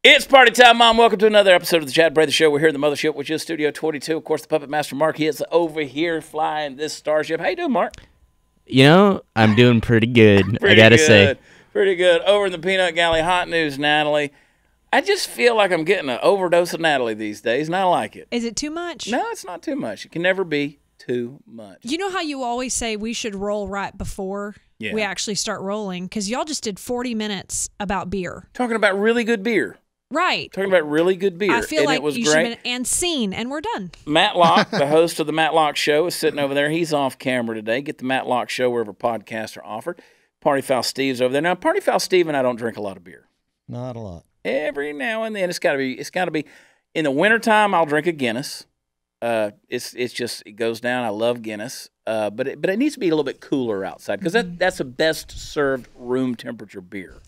It's party time, Mom. Welcome to another episode of the Chad Prather Show. We're here in the mothership, which is Studio 22. Of course, the Puppet Master Mark, he is over here flying this starship. How you doing, Mark? You know, I'm doing pretty good, I gotta say. Pretty good. Over in the Peanut Galley, hot news, Natalie. I just feel like I'm getting an overdose of Natalie these days, and I like it. Is it too much? No, it's not too much. It can never be too much. You know how you always say we should roll right before we actually start rolling? Because y'all just did 40 minutes about beer. Talking about really good beer. Right. Talking about really good beer. I feel like it was you great. should have been and seen, and we're done. Matt Locke, the host of the Matt Locke Show, is sitting over there. He's off camera today. Get the Matt Locke Show wherever podcasts are offered. Party Foul Steve's over there. Now, Party Foul Steve and I don't drink a lot of beer. Not a lot. Every now and then, it's got to be. In the wintertime, I'll drink a Guinness. It goes down. I love Guinness, but it needs to be a little bit cooler outside because that's the best served room temperature beer.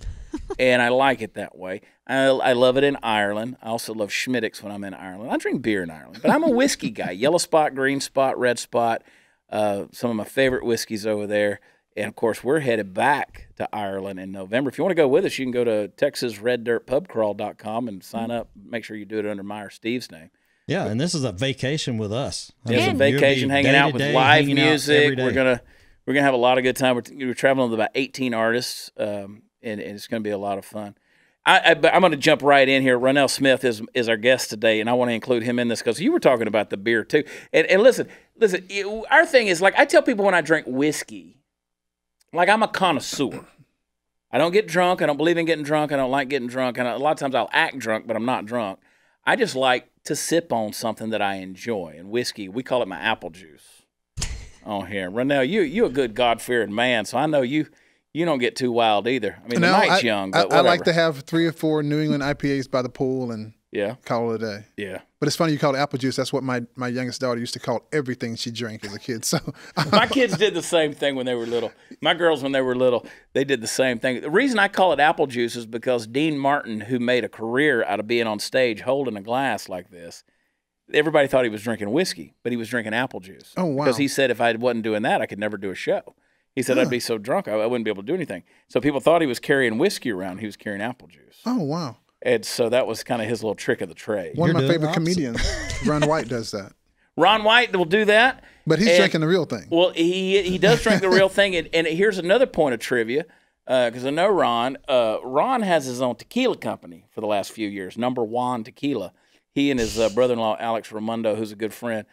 And I like it that way. I love it in Ireland. I also love Schmittix when I'm in Ireland. I drink beer in Ireland, but I'm a whiskey guy. Yellow Spot, Green Spot, Red Spot, some of my favorite whiskeys over there. And, of course, we're headed back to Ireland in November. If you want to go with us, you can go to TexasRedDirtPubCrawl.com and sign up. Make sure you do it under my or Steve's name. Yeah, and this is a vacation with us. It's a vacation hanging out with live music. We're gonna have a lot of good time. We're traveling with about 18 artists, and it's going to be a lot of fun. I'm going to jump right in here. Ronell Smith is our guest today, and I want to include him in this because you were talking about the beer too. And listen, our thing is, like, I tell people when I drink whiskey, like, I'm a connoisseur. I don't get drunk. I don't believe in getting drunk. I don't like getting drunk. And a lot of times I'll act drunk, but I'm not drunk. I just like to sip on something that I enjoy. And whiskey, we call it my apple juice on here. Ronell, you a good God-fearing man, so I know you don't get too wild either. I mean, the night's young, but I like to have 3 or 4 New England IPAs by the pool and call it a day. Yeah. But it's funny you call it apple juice. That's what my youngest daughter used to call everything she drank as a kid. So my kids did the same thing when they were little. My girls, when they were little, they did the same thing. The reason I call it apple juice is because Dean Martin, who made a career out of being on stage holding a glass like this, everybody thought he was drinking whiskey, but he was drinking apple juice. Oh, wow. Because he said if I wasn't doing that, I could never do a show. He said I'd be so drunk I wouldn't be able to do anything. So people thought he was carrying whiskey around. He was carrying apple juice. Oh, wow. And so that was kind of his little trick of the trade. One of my favorite comedians, Ron White, does that. Ron White will do that. But he's drinking the real thing. Well, he does drink the real thing. And here's another point of trivia, because I know Ron. Ron has his own tequila company for the last few years, Number One Tequila. He and his brother-in-law, Alex Raimondo, who's a good friend.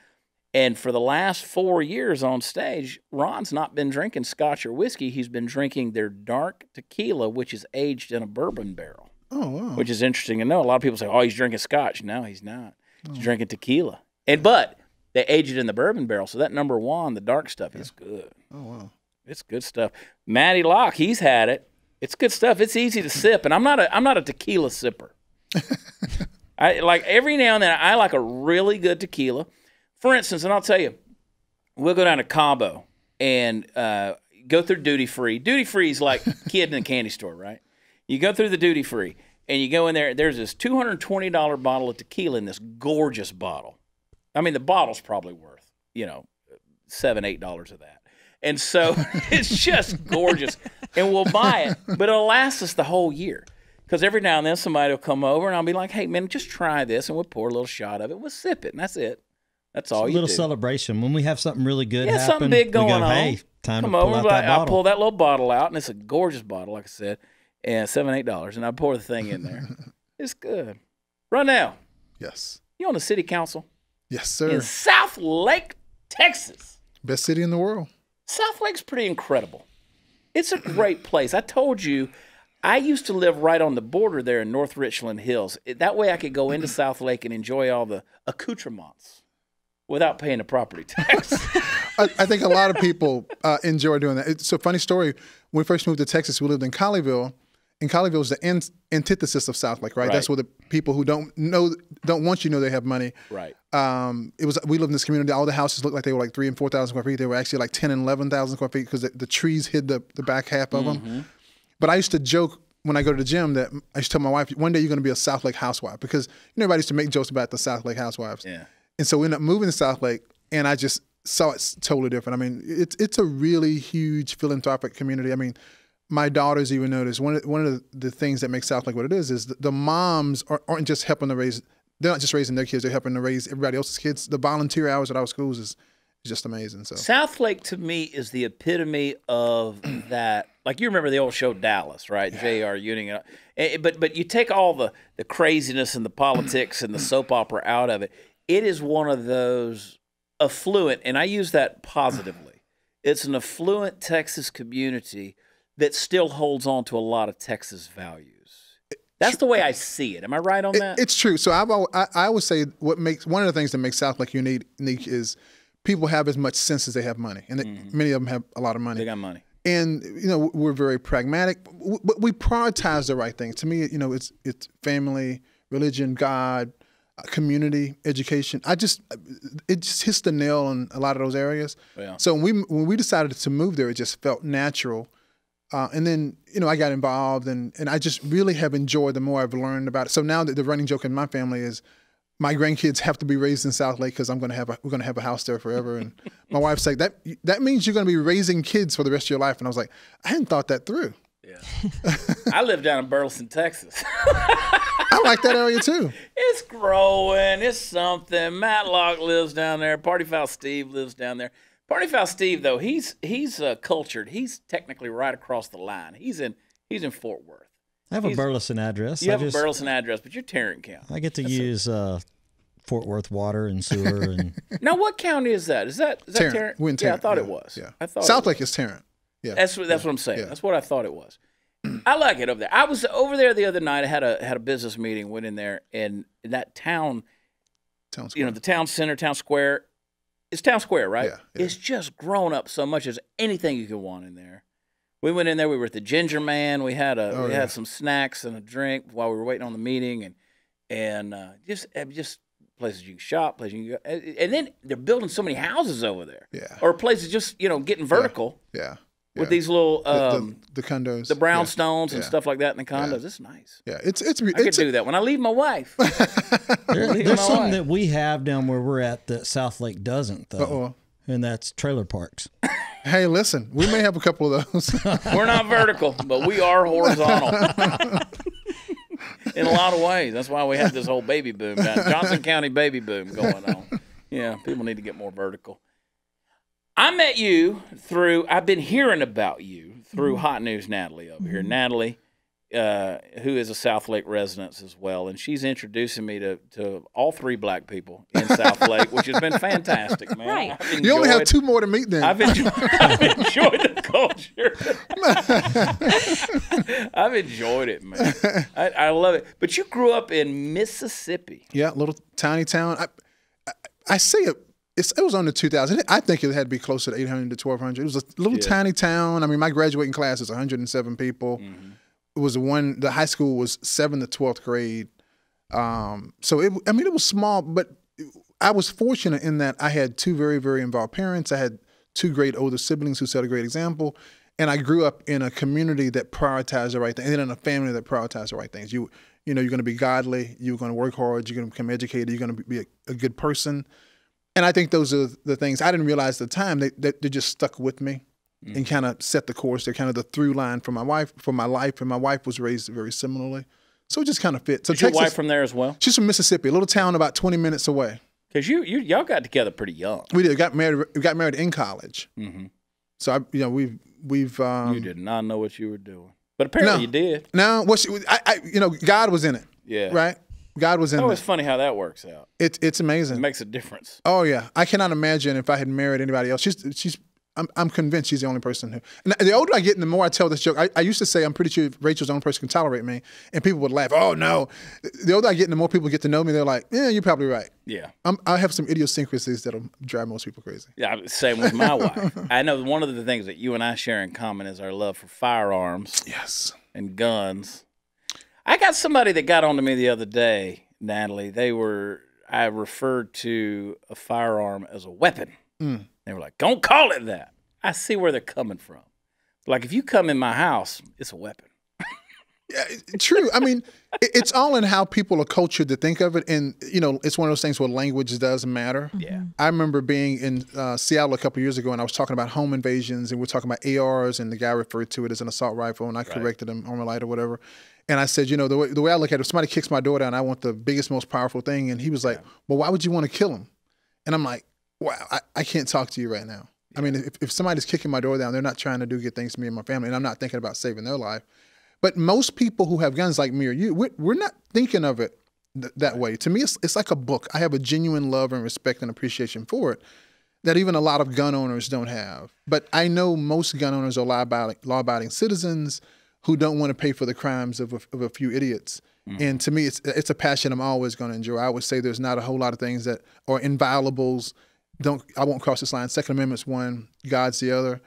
And for the last 4 years on stage, Ron's not been drinking scotch or whiskey. He's been drinking their dark tequila, which is aged in a bourbon barrel. Oh, wow. Which is interesting to know. A lot of people say, oh, he's drinking scotch. No, he's not. He's drinking tequila. But they age it in the bourbon barrel, so that Number One, the dark stuff, is good. Oh, wow. It's good stuff. Matty Locke, he's had it. It's good stuff. It's easy to sip, and I'm not a tequila sipper. I like every now and then I like a really good tequila. For instance, and I'll tell you, we'll go down to Cabo and go through duty free. Duty free is like a kid in a candy store, right? You go through the duty free and you go in there. There's this $220 bottle of tequila in this gorgeous bottle. I mean, the bottle's probably worth, $7, $8 of that. And so it's just gorgeous. And we'll buy it, but it'll last us the whole year. Because every now and then somebody will come over and I'll be like, hey, man, just try this. And we'll pour a little shot of it. We'll sip it, and that's it. That's all you do. A little celebration. When we have something really good happen, something big going on. Hey, time come to pull over, out that bottle. I'll pull that little bottle out, and it's a gorgeous bottle, like I said, and $7, $8, and I pour the thing in there. It's good. Ronell. Yes. You on the city council? Yes, sir. In Southlake, Texas. Best city in the world. Southlake's pretty incredible. It's a great place. I told you, I used to live right on the border there in North Richland Hills. That way I could go into Southlake and enjoy all the accoutrements without paying the property tax. I think a lot of people enjoy doing that. It's a funny story. When we first moved to Texas, we lived in Colleyville. And Colleyville is the antithesis of Southlake, right? That's where the people who don't want you to know they have money. Right. We lived in this community. All the houses looked like they were like 3,000 and 4,000 square feet. They were actually like 10,000 and 11,000 square feet because the trees hid the back half of them. But I used to joke when I go to the gym that I used to tell my wife, one day you're going to be a Southlake housewife, because everybody used to make jokes about the Southlake housewives. Yeah. And so we ended up moving to Southlake, and I just saw it's totally different. I mean, it's a really huge philanthropic community. I mean, my daughters even notice one of the things that makes Southlake what it is the moms aren't just helping to raise. They're not just raising their kids; they're helping to raise everybody else's kids. The volunteer hours at our schools is just amazing. So Southlake to me is the epitome of that. Like you remember the old show Dallas, right? J.R. Ewing. But you take all the craziness and the politics and the soap opera out of it. It is one of those affluent, and I use that positively. It's an affluent Texas community that still holds on to a lot of Texas values. That's the way I see it. Am I right on that? It's true. So I would say one of the things that makes Southlake unique is people have as much sense as they have money, and many of them have a lot of money. They got money, and we're very pragmatic, but we prioritize the right things. To me, it's family, religion, God, community, education. It just hits the nail on a lot of those areas. Yeah. So when we decided to move there, it just felt natural. And then, I got involved and I just really have enjoyed the more I've learned about it. So now the running joke in my family is my grandkids have to be raised in Southlake because we're going to have a house there forever. And my wife's like, that means you're going to be raising kids for the rest of your life. And I was like, I hadn't thought that through. Yeah. I live down in Burleson, Texas. I like that area too. It's growing. It's something. Matlock lives down there. Party Foul Steve lives down there. Party Foul Steve, though, he's cultured. He's technically right across the line. He's in Fort Worth. I have a Burleson address. You have a Burleson address, but you're Tarrant County. I get to use Fort Worth water and sewer. And now, what county is that? Is that Tarrant? We're in Tarrant. Yeah, I thought it was. Yeah. I thought Southlake is Tarrant. Yeah, that's what I'm saying. Yeah. That's what I thought it was. I like it over there. I was over there the other night. I had a business meeting. Went in there, and in that town square. The town center, town square. It's town square, right? Yeah. It's just grown up so much as anything you could want in there. We went in there. We were at the Ginger Man. We had had some snacks and a drink while we were waiting on the meeting, and just places you can shop, places you can go. And then they're building so many houses over there. Yeah. Or places just getting vertical. Yeah. With these little the condos, the brownstones and stuff like that in the condos. It's nice. Yeah, I could do that when I leave my wife. There's something that we have down where we're at that Southlake doesn't, though, and that's trailer parks. Hey, listen, we may have a couple of those. We're not vertical, but we are horizontal. In a lot of ways. That's why we have this whole baby boom, Johnson County baby boom going on. Yeah, people need to get more vertical. I met you I've been hearing about you through Hot News Natalie over here. Natalie, who is a Southlake resident as well, and she's introducing me to all three black people in Southlake, which has been fantastic, man. Right. You only have two more to meet then. I've enjoyed the culture. I've enjoyed it, man. I love it. But you grew up in Mississippi. Yeah, little tiny town. I say it. It was under 2,000. I think it had to be closer to 800 to 1,200. It was a little tiny town. I mean, my graduating class is 107 people. Mm-hmm. It was the high school was 7th to 12th grade. So it was small, but I was fortunate in that I had two very, very involved parents. I had two great older siblings who set a great example. And I grew up in a community that prioritized the right thing, and then in a family that prioritized the right things. You're going to be godly. You're going to work hard. You're going to become educated. You're going to be a good person. And I think those are the things I didn't realize at the time. They just stuck with me and kind of set the course. They're kind of the through line for my life, and my wife was raised very similarly. So it just kind of fit. So is Texas, your wife from there as well? She's from Mississippi, a little town about 20 minutes away. Because y'all got together pretty young. We did. We got married in college. Mm-hmm. So we've. You did not know what you were doing, but apparently you did. No, God was in it. Yeah. Right. God was in it. Oh, it's funny how that works out. It's amazing. It makes a difference. Oh yeah, I cannot imagine if I had married anybody else. I'm convinced she's the only person who. And the older I get, and the more I tell this joke. I used to say I'm pretty sure Rachel's the only person who can tolerate me, and people would laugh. Oh no. The older I get, and the more people get to know me, they're like, yeah, you're probably right. Yeah. I have some idiosyncrasies that'll drive most people crazy. Yeah, same with my wife. I know one of the things that you and I share in common is our love for firearms. Yes. And guns. I got somebody that got on to me the other day, Natalie. I referred to a firearm as a weapon. Mm. They were like, don't call it that. I see where they're coming from. Like, if you come in my house, it's a weapon. Yeah, true. I mean, it's all in how people are cultured to think of it. And, you know, it's one of those things where language does matter. Yeah. I remember being in Seattle a couple of years ago, and I was talking about home invasions, and we're talking about ARs, and the guy referred to it as an assault rifle, and I corrected him, Armalite or whatever. And I said, you know, the way I look at it, if somebody kicks my door down, I want the biggest, most powerful thing. And he was like, well, why would you want to kill him? And I'm like, wow, I can't talk to you right now. Yeah. I mean, if somebody's kicking my door down, they're not trying to do good things to me and my family, and I'm not thinking about saving their life. But most people who have guns like me or you, we're not thinking of it that way. To me, it's like a book. I have a genuine love and respect and appreciation for it that even a lot of gun owners don't have. But I know most gun owners are law-abiding citizens who don't want to pay for the crimes of a few idiots. Mm-hmm. And to me, it's a passion I'm always going to enjoy. I would say there's not a whole lot of things that are inviolables. I won't cross this line. Second Amendment's one, God's the other.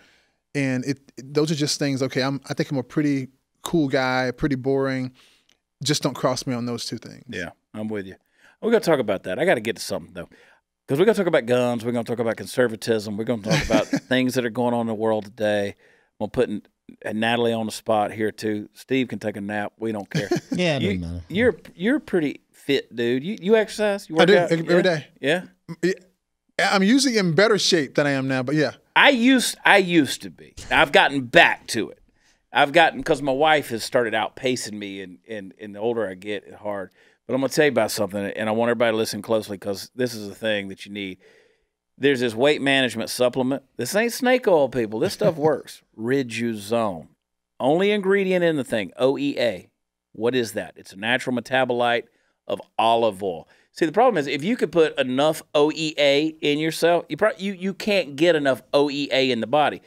And those are just things, okay, I think I'm a pretty cool guy, pretty boring. Just don't cross me on those two things. Yeah, I'm with you. We're going to talk about that. I got to get to something, though, because we're going to talk about guns. We're going to talk about conservatism. We're going to talk about things that are going on in the world today. I'm going to put Natalie on the spot here, too. Steve can take a nap. We don't care. Yeah, it doesn't matter. You're a pretty fit dude. You exercise? You work out? Every day. Yeah? I'm usually in better shape than I am now, but yeah. I used to be. I've gotten back to it. Because my wife has started outpacing me, and the older I get, it's hard. But I'm going to tell you about something, and I want everybody to listen closely because this is the thing that you need. There's this weight management supplement. This ain't snake oil, people. This stuff works. Ridgezone. Only ingredient in the thing, OEA. What is that? It's a natural metabolite of olive oil. See, the problem is if you could put enough OEA in yourself, you can't get enough OEA in the body.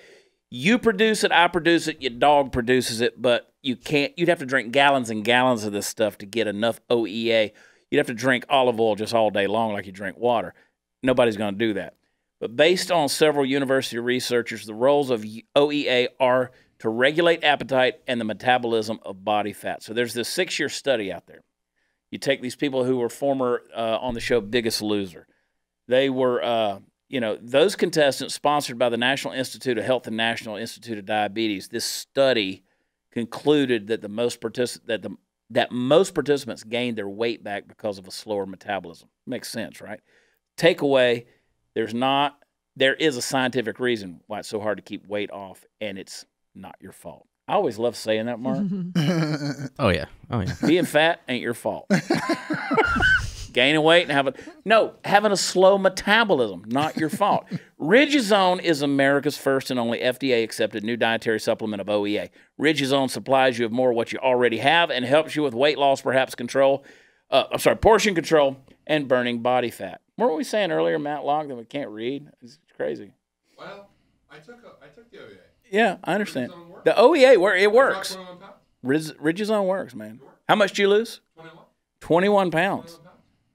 You produce it, I produce it, your dog produces it, but you can't. You'd have to drink gallons and gallons of this stuff to get enough OEA. You'd have to drink olive oil just all day long like you drink water. Nobody's going to do that. But based on several university researchers, the roles of OEA are to regulate appetite and the metabolism of body fat. So there's this 6-year study out there. You take these people who were former on the show Biggest Loser. They were those contestants sponsored by the National Institute of Health and National Institute of Diabetes. This study concluded that most participants gained their weight back because of a slower metabolism. Makes sense, right? Takeaway, there is a scientific reason why it's so hard to keep weight off, and it's not your fault. I always love saying that, Mark. Oh yeah. Being fat ain't your fault. Gaining weight and having a slow metabolism, not your fault. Ridgezone is America's first and only FDA-accepted new dietary supplement of OEA. Ridgezone supplies you with more of what you already have and helps you with weight loss, portion control, and burning body fat. What were we saying earlier, Matt Locke, that we can't read? It's crazy. Well, I took the OEA. Yeah, I understand. The OEA, it works. Ridgezone works, man. How much did you lose? 21 pounds.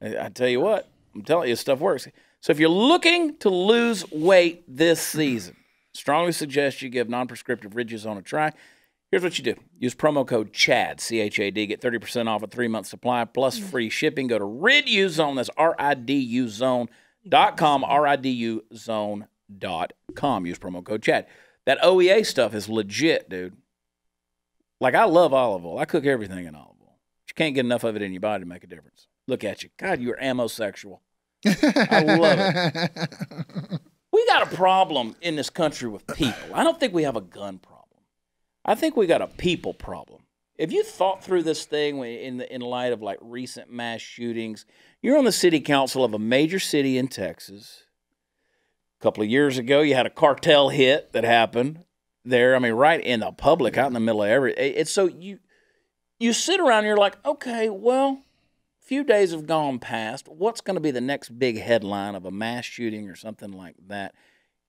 I tell you what, I'm telling you, stuff works. So if you're looking to lose weight this season, strongly suggest you give non-prescriptive Ridgezone a try. Here's what you do. Use promo code CHAD, C-H-A-D, get 30% off a 3-month supply plus free shipping. Go to Riduzone, that's RIDUzone.com, RIDUzone.com. Use promo code CHAD. That OEA stuff is legit, dude. Like, I love olive oil. I cook everything in olive oil. But you can't get enough of it in your body to make a difference. Look at you. God, you're amosexual. I love it. We got a problem in this country with people. I don't think we have a gun problem. I think we got a people problem. Have you thought through this thing in light of like recent mass shootings? You're on the city council of a major city in Texas. A couple of years ago, you had a cartel hit that happened there. I mean, right in the public, out in the middle of it's so you sit around and you're like, okay, well, few days have gone past. What's going to be the next big headline of a mass shooting or something like that?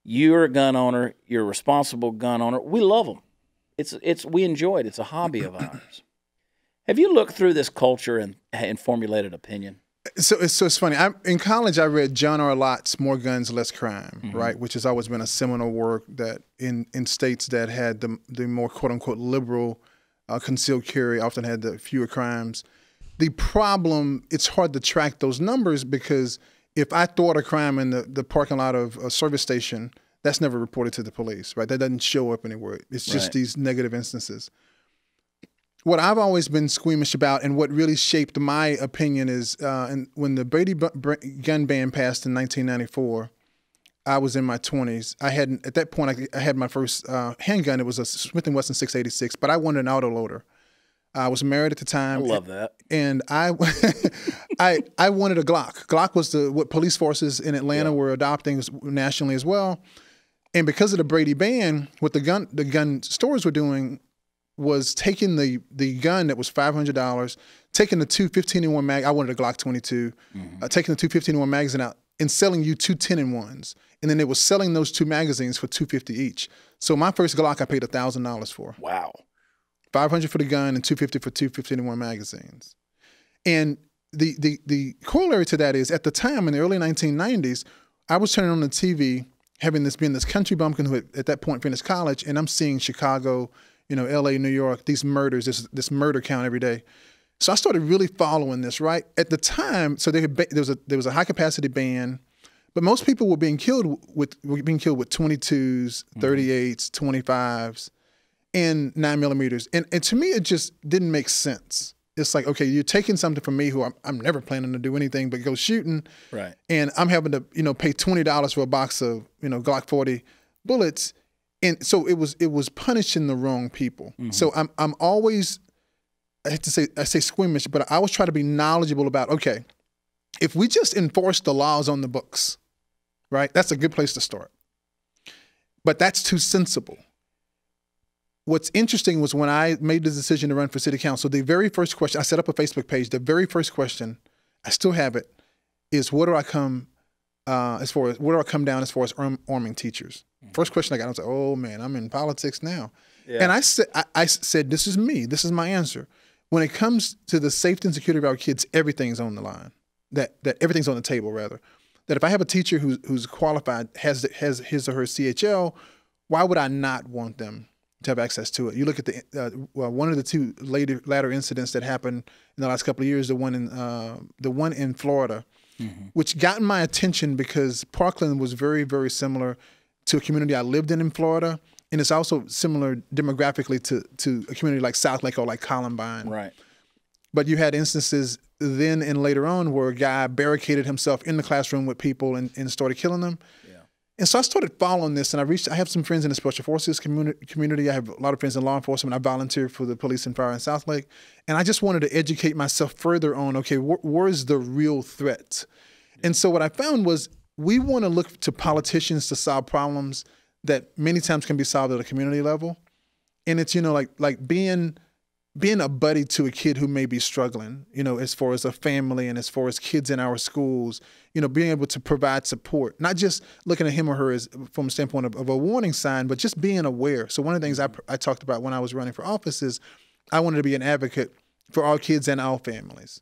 You're a gun owner. You're a responsible gun owner. We love them. We enjoy it. It's a hobby of ours. Have you looked through this culture and formulated opinion? So it's funny. In college, I read John R. Lott's More Guns, Less Crime, right? Which has always been a seminal work that in states that had the more quote-unquote liberal concealed carry often had the fewer crimes. The problem, it's hard to track those numbers because if I thwart a crime in the parking lot of a service station, that's never reported to the police, right? That doesn't show up anywhere. It's just these negative instances. what I've always been squeamish about, and what really shaped my opinion is, when the Brady gun ban passed in 1994, I was in my 20s. At that point, I had my first handgun. It was a Smith & Wesson 686, but I wanted an autoloader. I was married at the time. I love that. And I wanted a Glock. Glock was what police forces in Atlanta were adopting nationally as well. And because of the Brady ban, what the gun stores were doing was taking the gun that was $500, taking the two 15-in-1 mag. I wanted a Glock 22, taking the two 15-in-1 magazine out and selling you two 10-in-1s. And then they were selling those two magazines for $250 each. So my first Glock I paid $1,000 for. Wow. $500 for the gun and $250 for two 15-in-1 magazines. And the corollary to that is, at the time in the early 1990s, I was turning on the TV, having been this country bumpkin who at that point finished college, and I'm seeing Chicago, LA, New York, these murders, this murder count every day. So I started really following this, right? At the time, so there was a high capacity ban, but most people were being killed with 22s, 38s, 25s, and 9mm. And to me, it just didn't make sense. It's like, okay, you're taking something from me who I'm never planning to do anything but go shooting. Right. And I'm having to, pay $20 for a box of, Glock 40 bullets. And so it was punishing the wrong people. So I'm always, I say squeamish, but I always try to be knowledgeable about, okay, if we just enforce the laws on the books, right, that's a good place to start. But that's too sensible. What's interesting was when I made the decision to run for city council, the very first question, I set up a Facebook page, the very first question, I still have it, is where do I come down as far as arming teachers? First question I got, I was like, oh man, I'm in politics now. Yeah. And I said, this is me, this is my answer. When it comes to the safety and security of our kids, everything's on the line. That everything's on the table, rather. That if I have a teacher who's qualified, has his or her CHL, why would I not want them to have access to it? You look at one of the two latter incidents that happened in the last couple of years, the one in Florida, which got my attention because Parkland was very, very similar to a community I lived in Florida, and it's also similar demographically to a community like Southlake or like Columbine. Right. But you had instances then and later on where a guy barricaded himself in the classroom with people and started killing them. And so I started following this, and I have some friends in the special forces community. I have a lot of friends in law enforcement. I volunteer for the police and fire in Southlake. And I just wanted to educate myself further on, okay, where is the real threat? And so what I found was we want to look to politicians to solve problems that many times can be solved at a community level. And it's, like being a buddy to a kid who may be struggling, as far as a family and as far as kids in our schools, being able to provide support, not just looking at him or her as from a standpoint of a warning sign, but just being aware. So one of the things I talked about when I was running for office is I wanted to be an advocate for our kids and our families.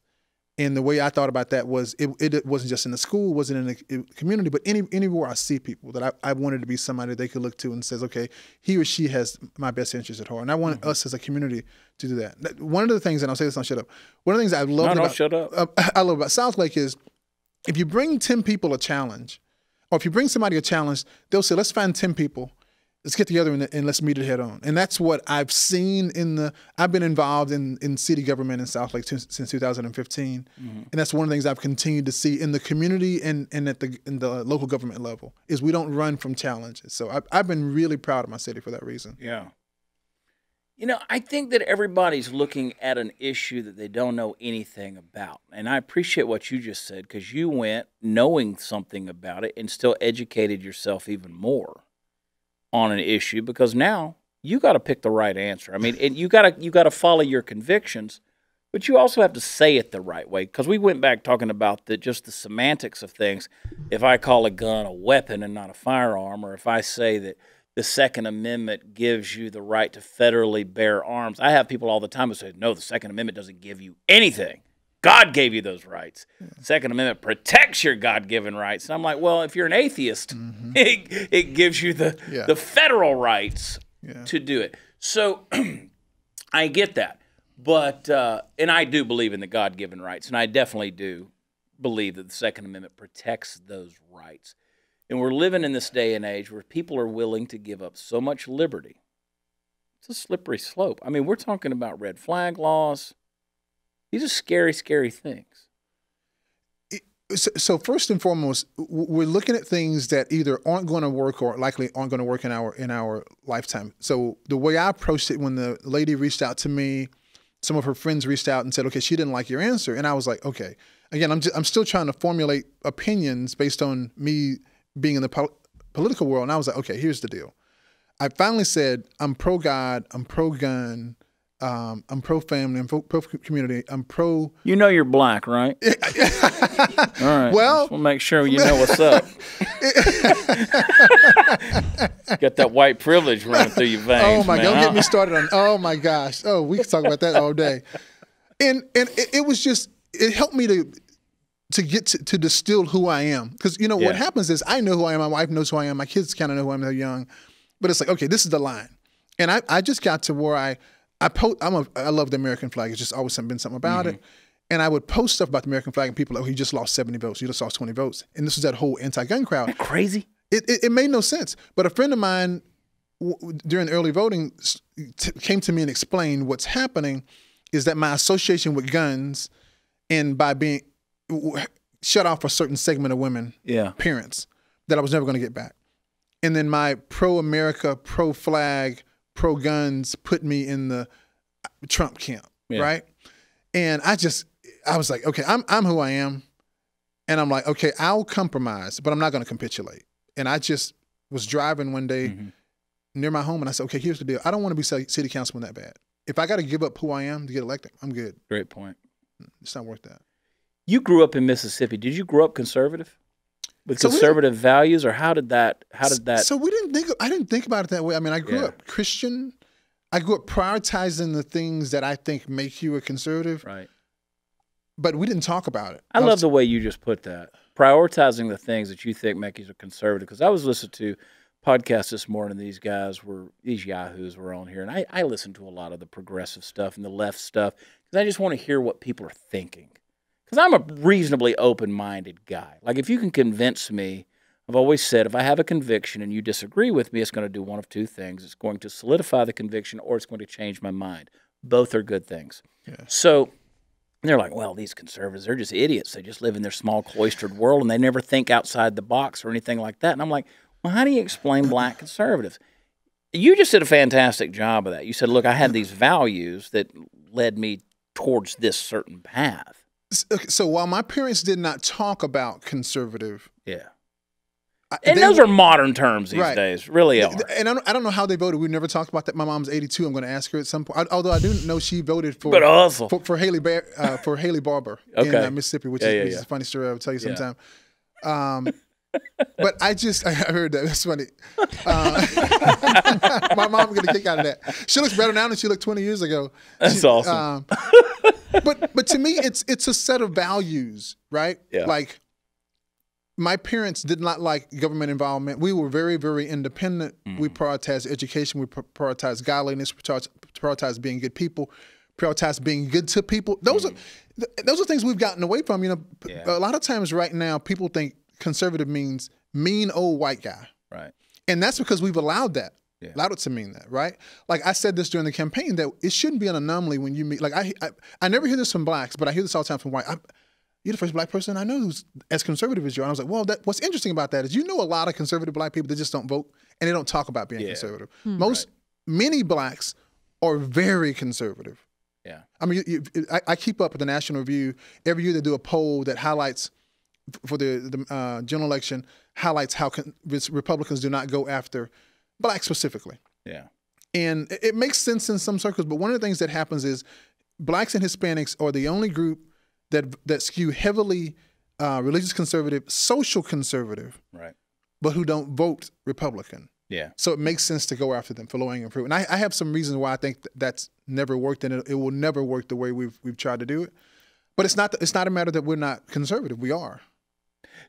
And the way I thought about that was it wasn't just in the school, wasn't in the community, but anywhere I see people, that I wanted to be somebody they could look to and says, okay, he or she has my best interest at heart. And I want us as a community to do that. One of the things, and I'll say this, don't shut up. One of the things I love I love about Southlake is if you bring 10 people a challenge, or if you bring somebody a challenge, they'll say, let's find 10 people. Let's get together and let's meet it head on. And that's what I've seen I've been involved in city government in Southlake since 2015. And that's one of the things I've continued to see in the community and in the local government level is we don't run from challenges. So I've been really proud of my city for that reason. Yeah. I think that everybody's looking at an issue that they don't know anything about. And I appreciate what you just said because you went knowing something about it and still educated yourself even more on an issue, because now you got to pick the right answer. I mean, you got to follow your convictions, but you also have to say it the right way. Because we went back talking about just the semantics of things. If I call a gun a weapon and not a firearm, or if I say that the Second Amendment gives you the right to federally bear arms, I have people all the time who say, no, the Second Amendment doesn't give you anything. God gave you those rights. Second Amendment protects your God-given rights. And I'm like, well, if you're an atheist, it gives you the federal rights to do it. So I get that. But, and I do believe in the God-given rights, and I definitely do believe that the Second Amendment protects those rights. And we're living in this day and age where people are willing to give up so much liberty It's a slippery slope. I mean, we're talking about red flag laws. These are scary, scary things. So first and foremost, we're looking at things that either aren't going to work or likely aren't going to work in our lifetime. So the way I approached it, when the lady reached out to me, some of her friends reached out and said, okay, she didn't like your answer. And I was like, okay, again, I'm still trying to formulate opinions based on me being in the political world. And I was like, okay, here's the deal. I finally said, I'm pro-God, I'm pro-gun, I'm pro-family, I'm pro-community, I'm pro... You know you're black, right? All right. Well... We'll make sure you know what's up. Got that white privilege running through your veins, oh, my man. God. Don't get me started on... Oh, my gosh. Oh, we can talk about that all day. And it was just... It helped me to get to distill who I am. Because, you know, what happens is I know who I am. My wife knows who I am. My kids kind of know who I am. They're young. But it's like, okay, this is the line. And I just got to where I love the American flag. It's just always been something about it. And I would post stuff about the American flag, and people like, oh, he just lost 70 votes. He just lost 20 votes. And this was that whole anti-gun crowd. Isn't that crazy? It made no sense. But a friend of mine during the early voting came to me and explained what's happening is that my association with guns and by being shut off a certain segment of women, parents, that I was never going to get back. And then my pro-America, pro-flag, pro-guns put me in the Trump camp, right? And I was like, okay, I'm who I am. And I'm like, okay, I'll compromise, but I'm not going to capitulate. And I just was driving one day near my home, and I said, okay, here's the deal. I don't want to be city councilman that bad. If I got to give up who I am to get elected, I'm good. Great point. It's not worth that. You grew up in Mississippi. Did you grow up conservative? With conservative values, or how did that? So I didn't think about it that way. I mean, I grew up Christian. I grew up prioritizing the things that I think make you a conservative. Right. But we didn't talk about it. I love the way you just put that. Prioritizing the things that you think make you a conservative. Because I was listening to podcasts this morning. These yahoos were on here, and I listen to a lot of the progressive stuff and the left stuff because I just want to hear what people are thinking. Because I'm a reasonably open-minded guy. Like, if you can convince me, I've always said, if I have a conviction and you disagree with me, it's going to do one of two things. It's going to solidify the conviction, or it's going to change my mind. Both are good things. Yeah. So they're like, well, these conservatives, they're just idiots. They just live in their small, cloistered world, and they never think outside the box or anything like that. And I'm like, well, how do you explain black conservatives? You just did a fantastic job of that. You said, look, I had these values that led me towards this certain path. So while my parents did not talk about conservative, and those are modern terms these days, really are. And I don't know how they voted. We never talked about that. My mom's 82. I'm going to ask her at some point. Although I do know she voted for Haley Barber in Mississippi, which is a funny story. I'll tell you sometime. But I heard that. That's funny. My mom's going to kick out of that. She looks better now than she looked 20 years ago. That's awesome. But to me, it's a set of values, right? Yeah. Like, my parents did not like government involvement. We were very, very independent. We prioritized education. We prioritized godliness. We prioritized being good people. Prioritized being good to people. Those are things we've gotten away from. You know, a lot of times right now, people think conservative means mean old white guy. Right. And that's because we've allowed that. Yeah. Allowed it to mean that, right? Like I said this during the campaign, that it shouldn't be an anomaly when you meet. Like I never hear this from blacks, but I hear this all the time from white. You're the first black person I know who's as conservative as you are. And I was like, well, what's interesting about that is know a lot of conservative black people that just don't vote and they don't talk about being conservative. Many blacks are very conservative. Yeah. I mean, I keep up with the National Review. Every year they do a poll that highlights, for the general election, highlights how Republicans do not go after blacks specifically. Yeah. And it makes sense in some circles, but one of the things that happens is blacks and Hispanics are the only group that skew heavily religious conservative, social conservative, right? But who don't vote Republican. Yeah. So it makes sense to go after them for low-hanging fruit. And I have some reasons why I think that's never worked, and it will never work the way we've tried to do it. But it's not a matter that we're not conservative. We are.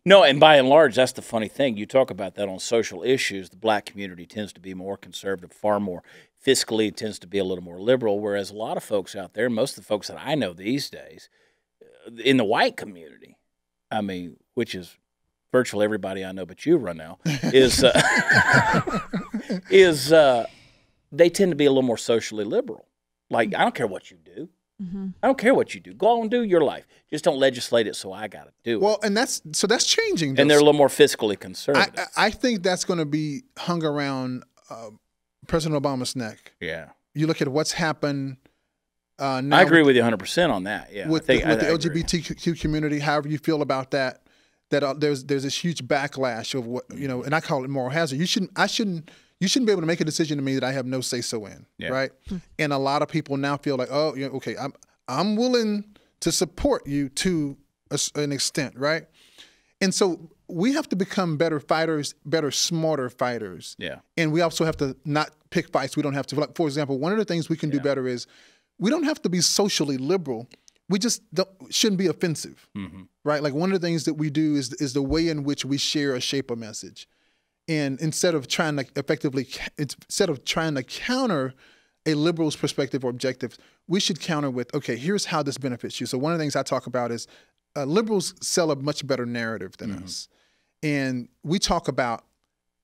No, and by and large, that's the funny thing. You talk about that on social issues. The black community tends to be more conservative, far more fiscally. It tends to be a little more liberal, whereas a lot of folks out there, most of the folks that I know these days, in the white community, I mean, which is virtually they tend to be a little more socially liberal. Like, I don't care what you do. I don't care what you do. Go on and do your life. Just don't legislate it so I got to do it. Well, and that's changing. And they're a little more fiscally conservative. I think that's going to be hung around President Obama's neck. Yeah. You look at what's happened now. I agree with you 100% on that. Yeah. With the LGBTQ community, however you feel about that, there's this huge backlash of what, you know, and I call it moral hazard. You shouldn't be able to make a decision to me that I have no say so in, right? And a lot of people now feel like, oh, you know, okay, I'm willing to support you to an extent, right? And so we have to become better fighters, smarter fighters. Yeah. And we also have to not pick fights. We don't have to, like, for example, one of the things we can do better is we don't have to be socially liberal. We just shouldn't be offensive, right? Like, one of the things that we do is the way in which we share or shape a message. And instead of trying to counter a liberal's perspective or objective, we should counter with, okay, here's how this benefits you. So one of the things I talk about is liberals sell a much better narrative than us. And we talk about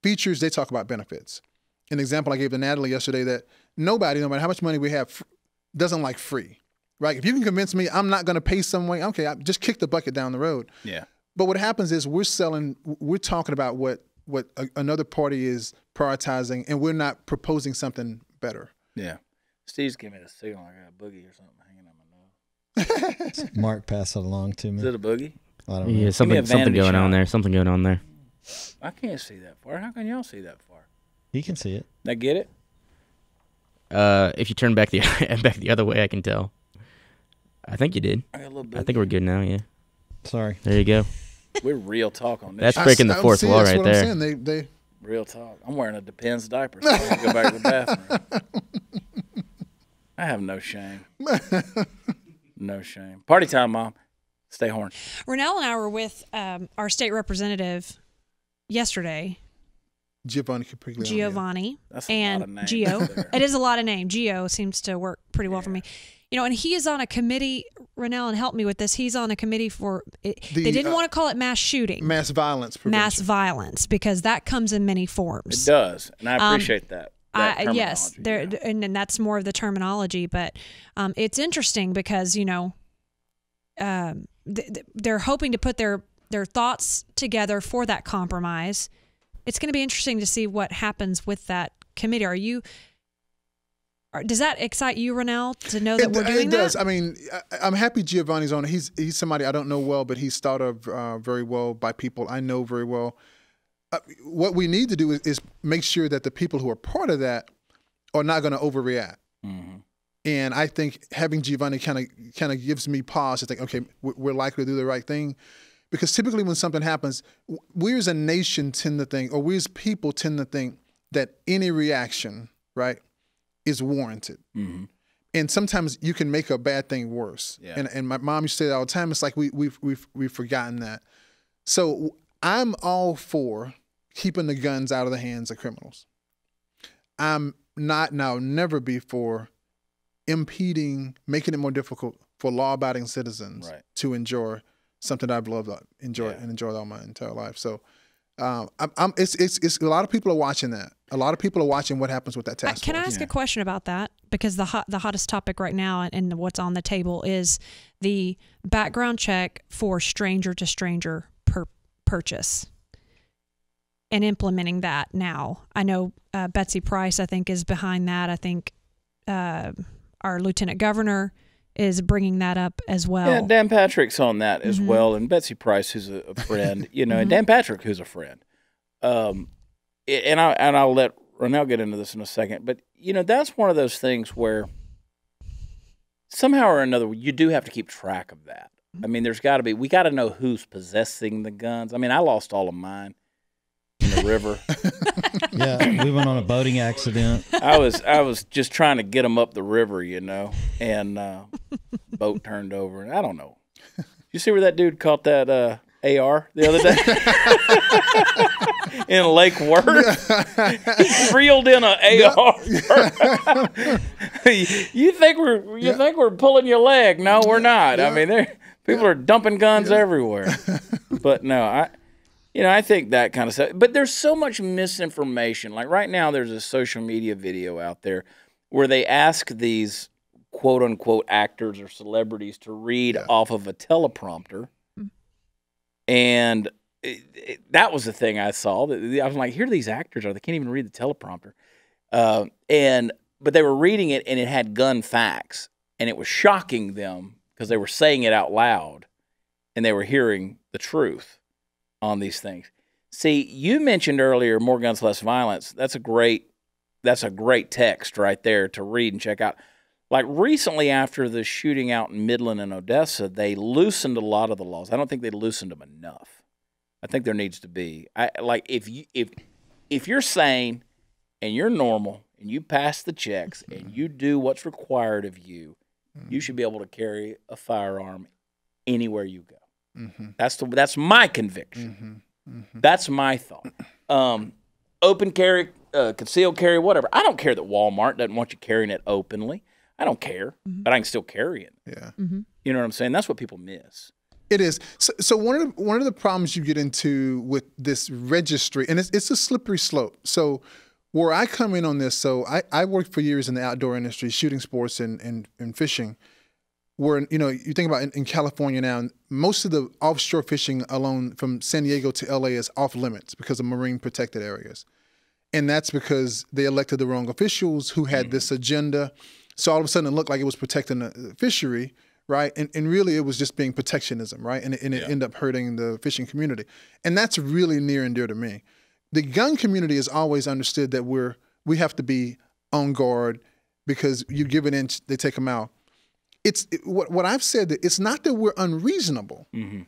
features, they talk about benefits. An example I gave to Natalie yesterday, that nobody, no matter how much money we have, doesn't like free, right? If you can convince me I'm not going to pay some way, okay, I just kick the bucket down the road. Yeah. But what happens is we're talking about what another party is prioritizing, and we're not proposing something better. Yeah. Steve's giving me the signal. I got a boogie or something hanging on my nose. Mark passed it along to me. Is it a boogie? I don't know. Yeah, something going on there. Something going on there. I can't see that far. How can y'all see that far? He can see it. I get it. If you turn back the other way, I can tell. I think you did. I got a little boogie. I think we're good now. Yeah. Sorry. There you go. We're real talk on this. That's breaking the fourth wall right there. I'm saying. They real talk. I'm wearing a Depends diaper, so I can go back to the bathroom. I have no shame. No shame. Party time, Mom. Stay horny. Ronell and I were with our state representative yesterday. Giovanni. That's a lot of names. Gio. It is a lot of names. Gio seems to work pretty well for me. You know, and he is on a committee, Ronell, and help me with this. He's on a committee for, they didn't want to call it mass shooting. Mass violence prevention. Mass violence, because that comes in many forms. It does, and I appreciate that. Yes, and that's more of the terminology, but it's interesting because, you know, they're hoping to put their thoughts together for that compromise. It's going to be interesting to see what happens with that committee. Does that excite you, Ronell, to know that we're doing that? It does. I mean, I'm happy Giovanni's on it. He's somebody I don't know well, but he's thought of very well by people I know very well. What we need to do is make sure that the people who are part of that are not going to overreact. And I think having Giovanni kind of gives me pause to think, okay, we're likely to do the right thing. Because typically when something happens, we as a nation tend to think, or we as people tend to think that any reaction, right, is warranted. And sometimes you can make a bad thing worse. Yeah. And my mom used to say that all the time. It's like we've forgotten that. So I'm all for keeping the guns out of the hands of criminals. I'm not, and I'll never be for impeding, making it more difficult for law-abiding citizens to enjoy something that I've loved, enjoyed all my entire life. So it's a lot of people are watching that. A lot of people are watching what happens with that task force. Can I ask a question about that? Because the hottest topic right now and what's on the table is the background check for stranger-to-stranger purchase and implementing that now. I know Betsy Price, I think, is behind that. I think our lieutenant governor is bringing that up as well. Yeah, Dan Patrick's on that as well, and Betsy Price, who's a friend, you know, and Dan Patrick, who's a friend. And I'll let Ronell get into this in a second, but you know, that's one of those things where somehow or another you do have to keep track of that. I mean, we got to know who's possessing the guns. I mean, I lost all of mine in the river. Yeah, we went on a boating accident. I was just trying to get them up the river, you know, and boat turned over, and I don't know. You see where that dude caught that AR the other day in Lake Worth? He reeled in an AR. You think we're pulling your leg? No, we're not. I mean, people are dumping guns everywhere. But no, You know, I think that kind of stuff. But there's so much misinformation. Like right now, there's a social media video out there where they ask these quote unquote actors or celebrities to read off of a teleprompter. And that was the thing I saw. I was like, here these actors are. They can't even read the teleprompter. But they were reading it, and it had gun facts. And it was shocking them because they were saying it out loud, and they were hearing the truth on these things. See, you mentioned earlier, More Guns, Less Violence. That's a great text right there to read and check out. Like recently after the shooting out in Midland and Odessa, they loosened a lot of the laws. I don't think they loosened them enough. I think there needs to be. If you're sane and you're normal and you pass the checks and you do what's required of you, you should be able to carry a firearm anywhere you go. That's my conviction. That's my thought. Open carry, concealed carry, whatever. I don't care that Walmart doesn't want you carrying it openly. I don't care, but I can still carry it. Yeah. You know what I'm saying? That's what people miss. It is. So one of the problems you get into with this registry, and it's a slippery slope. So where I come in on this, so I worked for years in the outdoor industry, shooting sports and fishing, where, you know, you think about in California now, most of the offshore fishing alone from San Diego to LA is off limits because of marine protected areas. And that's because they elected the wrong officials who had this agenda. So all of a sudden it looked like it was protecting the fishery, right? And really it was just being protectionism, right? And it ended up hurting the fishing community. And that's really near and dear to me. The gun community has always understood that we have to be on guard because you give an inch, they take a mile. What I've said, that it's not that we're unreasonable. You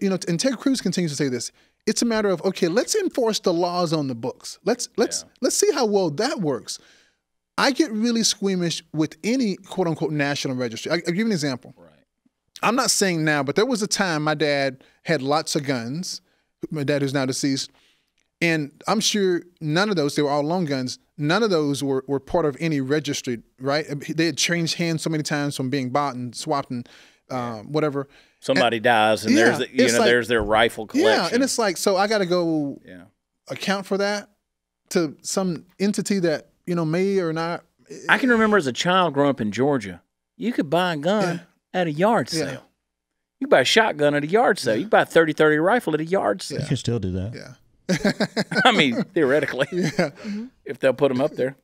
know, and Ted Cruz continues to say this. It's a matter of, okay, let's enforce the laws on the books. Let's see how well that works. I get really squeamish with any quote unquote national registry. I'll give you an example. Right. I'm not saying now, but there was a time my dad had lots of guns. My dad, who's now deceased, and I'm sure none of those, they were all long guns, none of those were part of any registry, right? They had changed hands so many times from being bought and swapped and whatever. Somebody dies and there's their rifle collection. Yeah, and it's like, so I got to go account for that to some entity that, you know, may or not. I can remember as a child growing up in Georgia, you could buy a gun at a yard sale. Yeah. You could buy a shotgun at a yard sale. You could buy a 30-30 rifle at a yard sale. You can still do that. Yeah. I mean, theoretically, if they'll put them up there.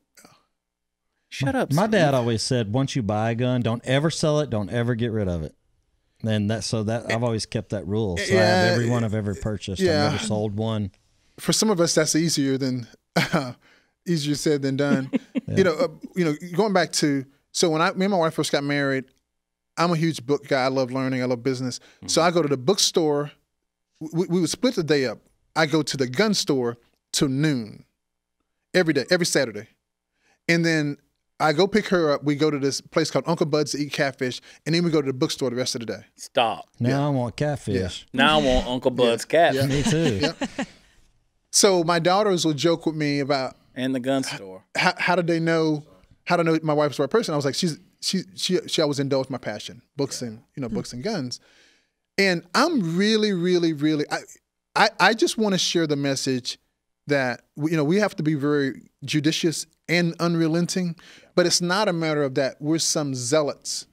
Shut up, My Steve. dad always said, once you buy a gun, don't ever sell it, don't ever get rid of it. And I've always kept that rule. So I have every one I've ever purchased. I've never sold one. For some of us, that's easier said than done. You know, going back to, so when me and my wife first got married, I'm a huge book guy. I love learning. I love business. So I go to the bookstore. We would split the day up. I go to the gun store till noon every day, every Saturday. And then I go pick her up. We go to this place called Uncle Bud's to eat catfish. And then we go to the bookstore the rest of the day. Stop. Now I want catfish. Now I want Uncle Bud's catfish. Me too. So my daughters will joke with me about. And the gun store. How did they know? How to know my wife's the right person? I was like, she always indulged my passion, books and books and guns. And I'm really, really, really. I just want to share the message that we have to be very judicious and unrelenting, but it's not a matter of that we're some zealots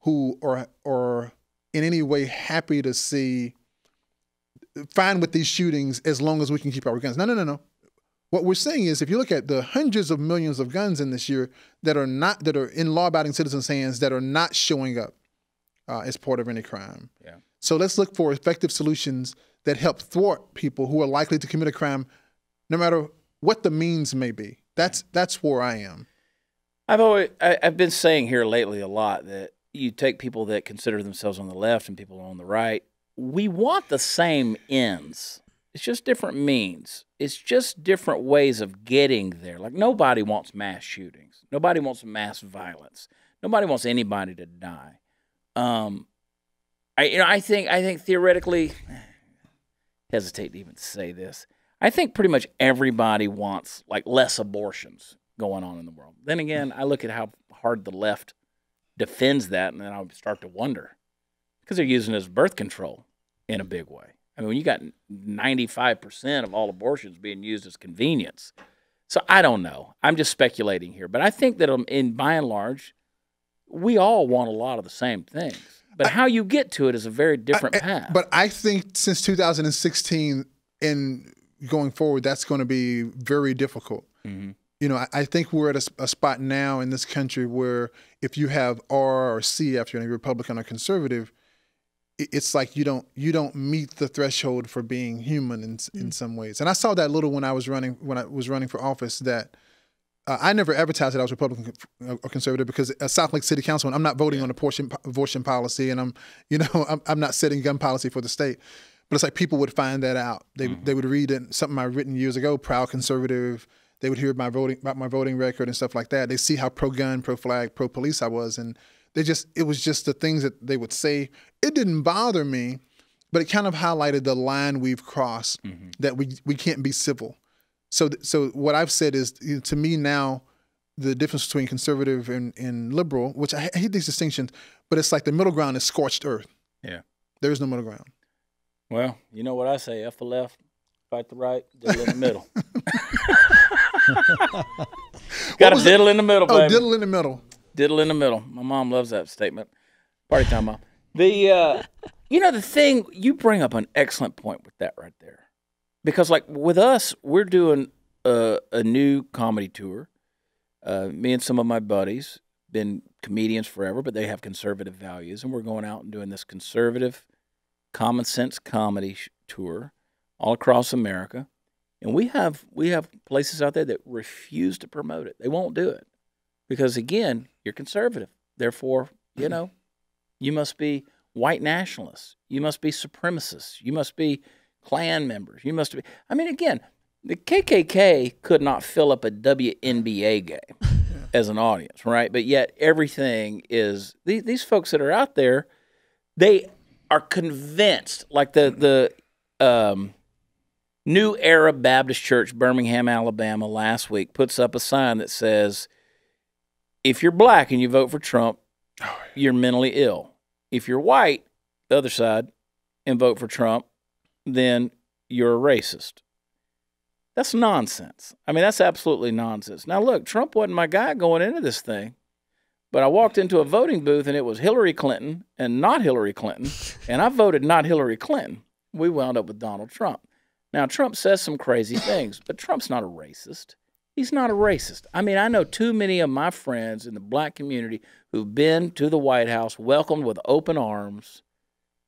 who are in any way happy to see fine with these shootings as long as we can keep our guns. No. What we're saying is, if you look at the hundreds of millions of guns in this year that are in law-abiding citizens' hands that are not showing up as part of any crime. Yeah. So let's look for effective solutions that help thwart people who are likely to commit a crime, no matter what the means may be. That's where I am. I've been saying here lately a lot that you take people that consider themselves on the left and people on the right. We want the same ends. It's just different means. It's just different ways of getting there. Like nobody wants mass shootings. Nobody wants mass violence. Nobody wants anybody to die. I think theoretically, hesitate to even say this. I think pretty much everybody wants like less abortions going on in the world. Then again, I look at how hard the left defends that, and then I start to wonder because they're using it as birth control in a big way. I mean, when you got 95% of all abortions being used as convenience. So I don't know. I'm just speculating here. But I think that in by and large, we all want a lot of the same things. But how you get to it is a very different path. But I think since 2016 and going forward, that's going to be very difficult. Mm-hmm. You know, I think we're at a spot now in this country where if you have R or C after you're a Republican or conservative, it's like you don't meet the threshold for being human in some ways. And I saw that little when I was running for office that I never advertised that I was Republican or conservative because as Southlake City Councilman, I'm not voting on abortion policy, and I'm not setting gun policy for the state. But it's like people would find that out. They would read something I've written years ago, proud conservative. They would hear about my voting record and stuff like that. They see how pro-gun, pro-flag, pro-police I was, and it was just the things that they would say. It didn't bother me, but it kind of highlighted the line we've crossed that we can't be civil. So what I've said is, to me now, the difference between conservative and liberal, which I hate these distinctions, but it's like the middle ground is scorched earth. Yeah. There is no middle ground. Well, you know what I say, F the left, fight the right, diddle in the middle. Got to diddle in the middle, baby. Oh, diddle in the middle. Diddle in the middle. My mom loves that statement. Party time, Mom. The thing, you bring up an excellent point with that right there. Because, like, with us, we're doing a new comedy tour. Me and some of my buddies, been comedians forever, but they have conservative values. And we're going out and doing this conservative, common sense comedy tour all across America. And we have places out there that refuse to promote it. They won't do it. Because, again, you're conservative. Therefore, you must be white nationalists. You must be supremacists. You must be Klan members. You must be. I mean, again, the KKK could not fill up a WNBA game as an audience, right? But yet everything is these folks that are out there, they are convinced. Like the New Era Baptist Church, Birmingham, Alabama, last week puts up a sign that says, if you're black and you vote for Trump, you're mentally ill. If you're white, the other side, and vote for Trump, then you're a racist. That's nonsense. I mean, that's absolutely nonsense. Now, look, Trump wasn't my guy going into this thing, but I walked into a voting booth and it was Hillary Clinton and not Hillary Clinton, and I voted not Hillary Clinton. We wound up with Donald Trump. Now, Trump says some crazy things, but Trump's not a racist. He's not a racist. I mean, I know too many of my friends in the black community who've been to the White House, welcomed with open arms,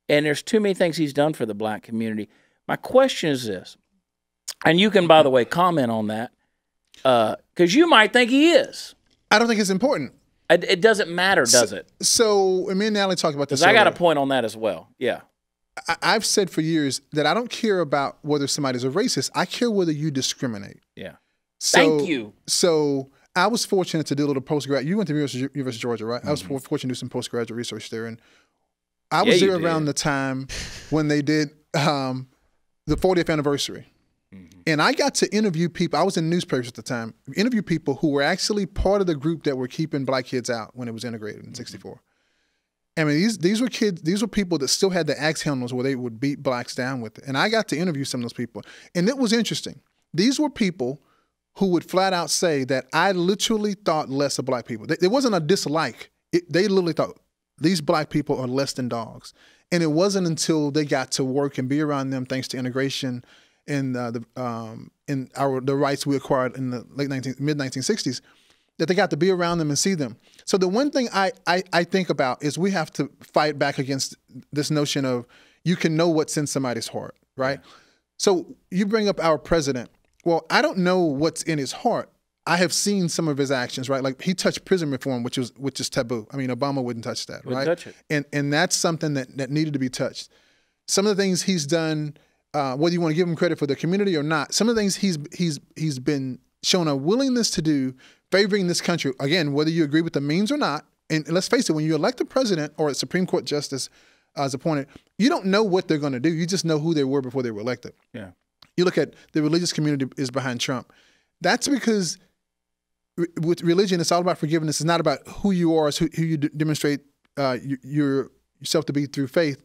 and there's too many things he's done for the black community. My question is this, and you can, by the way, comment on that, because you might think he is. I don't think it's important. It doesn't matter, does it? So me and Natalie talked about this. Because I got a point on that as well. Yeah. I've said for years that I don't care about whether somebody's a racist. I care whether you discriminate. Yeah. So, thank you. So I was fortunate to do a little postgrad. You went to University of Georgia, right? I was fortunate to do some postgraduate research there, and I was there around the time when they did the 40th anniversary. And I got to interview people. I was in newspapers at the time. Interview people who were actually part of the group that were keeping black kids out when it was integrated in '64. I mean, these were kids. These were people that still had the axe handles where they would beat blacks down with it. And I got to interview some of those people, and it was interesting. These were people who would flat out say that I literally thought less of black people. There wasn't a dislike. They literally thought these black people are less than dogs. And it wasn't until they got to work and be around them, thanks to integration and the rights we acquired in the mid 1960s, that they got to be around them and see them. So the one thing I think about is we have to fight back against this notion of you can know what's in somebody's heart, right? Yeah. So you bring up our president. Well, I don't know what's in his heart. I have seen some of his actions, right? Like he touched prison reform, which is taboo. I mean, Obama wouldn't touch that, right? Touch it. And that's something that needed to be touched. Some of the things he's done, whether you want to give him credit for the community or not, some of the things he's been shown a willingness to do, favoring this country. Again, whether you agree with the means or not, and let's face it, when you elect a president or a Supreme Court justice as appointed, you don't know what they're going to do. You just know who they were before they were elected. Yeah. You look at the religious community is behind Trump. That's because with religion, it's all about forgiveness. It's not about who you are, it's who you demonstrate yourself to be through faith.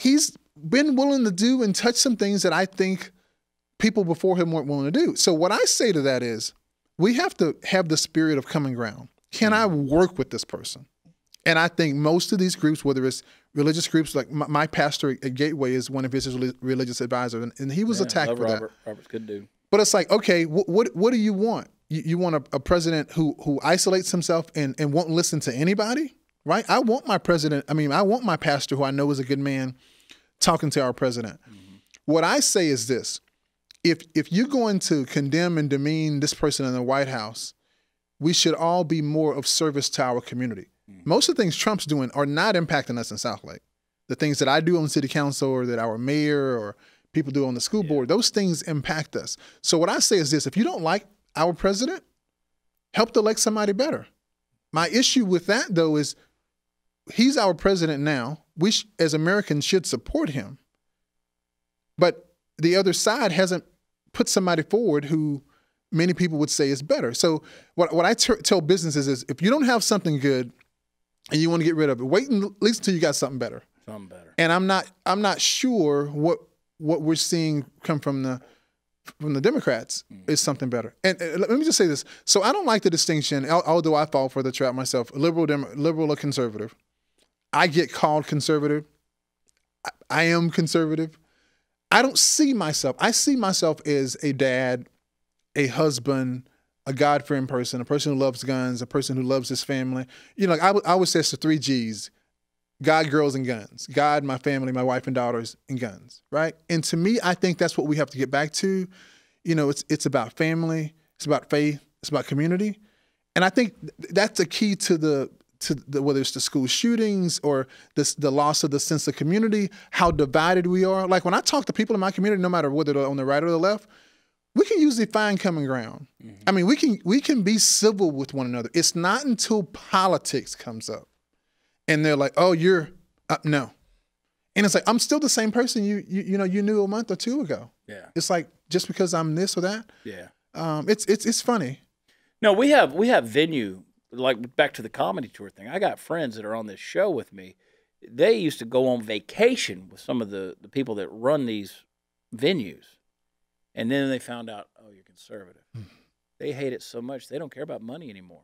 he's been willing to do and touch some things that I think people before him weren't willing to do. So what I say to that is, we have to have the spirit of common ground. Can I work with this person? And I think most of these groups, whether it's religious groups, like my pastor at Gateway is one of his religious advisors, and he was attacked for that. Robert's a good dude. But it's like, okay, what do you want? You want a president who isolates himself and won't listen to anybody, right? I want my president, I want my pastor, who I know is a good man, talking to our president. Mm-hmm. What I say is this. If you're going to condemn and demean this person in the White House, we should all be more of service to our community. Mm-hmm. Most of the things Trump's doing are not impacting us in Southlake. The things that I do on city council or that our mayor or people do on the school board, those things impact us. So what I say is this: if you don't like our president, help to elect somebody better. My issue with that, though, is he's our president now. We, as Americans, should support him. But the other side hasn't put somebody forward who many people would say is better. So what I tell businesses is, if you don't have something good and you want to get rid of it, wait at least until you got something better. Something better. And I'm not sure what we're seeing come from the Democrats is something better. And let me just say this. So I don't like the distinction, although I fall for the trap myself, liberal or conservative. I get called conservative. I am conservative. I don't see myself. I see myself as a dad, a husband, a God-fearing person, a person who loves guns, a person who loves his family. You know, like I would say it's the 3 Gs: God, girls, and guns. God, my family, my wife and daughters, and guns, right? And to me, I think that's what we have to get back to. You know, it's about family, it's about faith, it's about community. And I think that's the key to the whether it's the school shootings or the loss of the sense of community, how divided we are. Like when I talk to people in my community, no matter whether they're on the right or the left, we can usually find common ground. Mm-hmm. I mean, we can be civil with one another. It's not until politics comes up and they're like, "Oh, you're no," and it's like, I'm still the same person you knew a month or 2 ago. Yeah, it's like, just because I'm this or that. Yeah, it's funny. No, we have venue. Like back to the comedy tour thing, I got friends that are on this show with me. They used to go on vacation with some of the people that run these venues. And then they found out, oh, you're conservative. They hate it so much, they don't care about money anymore.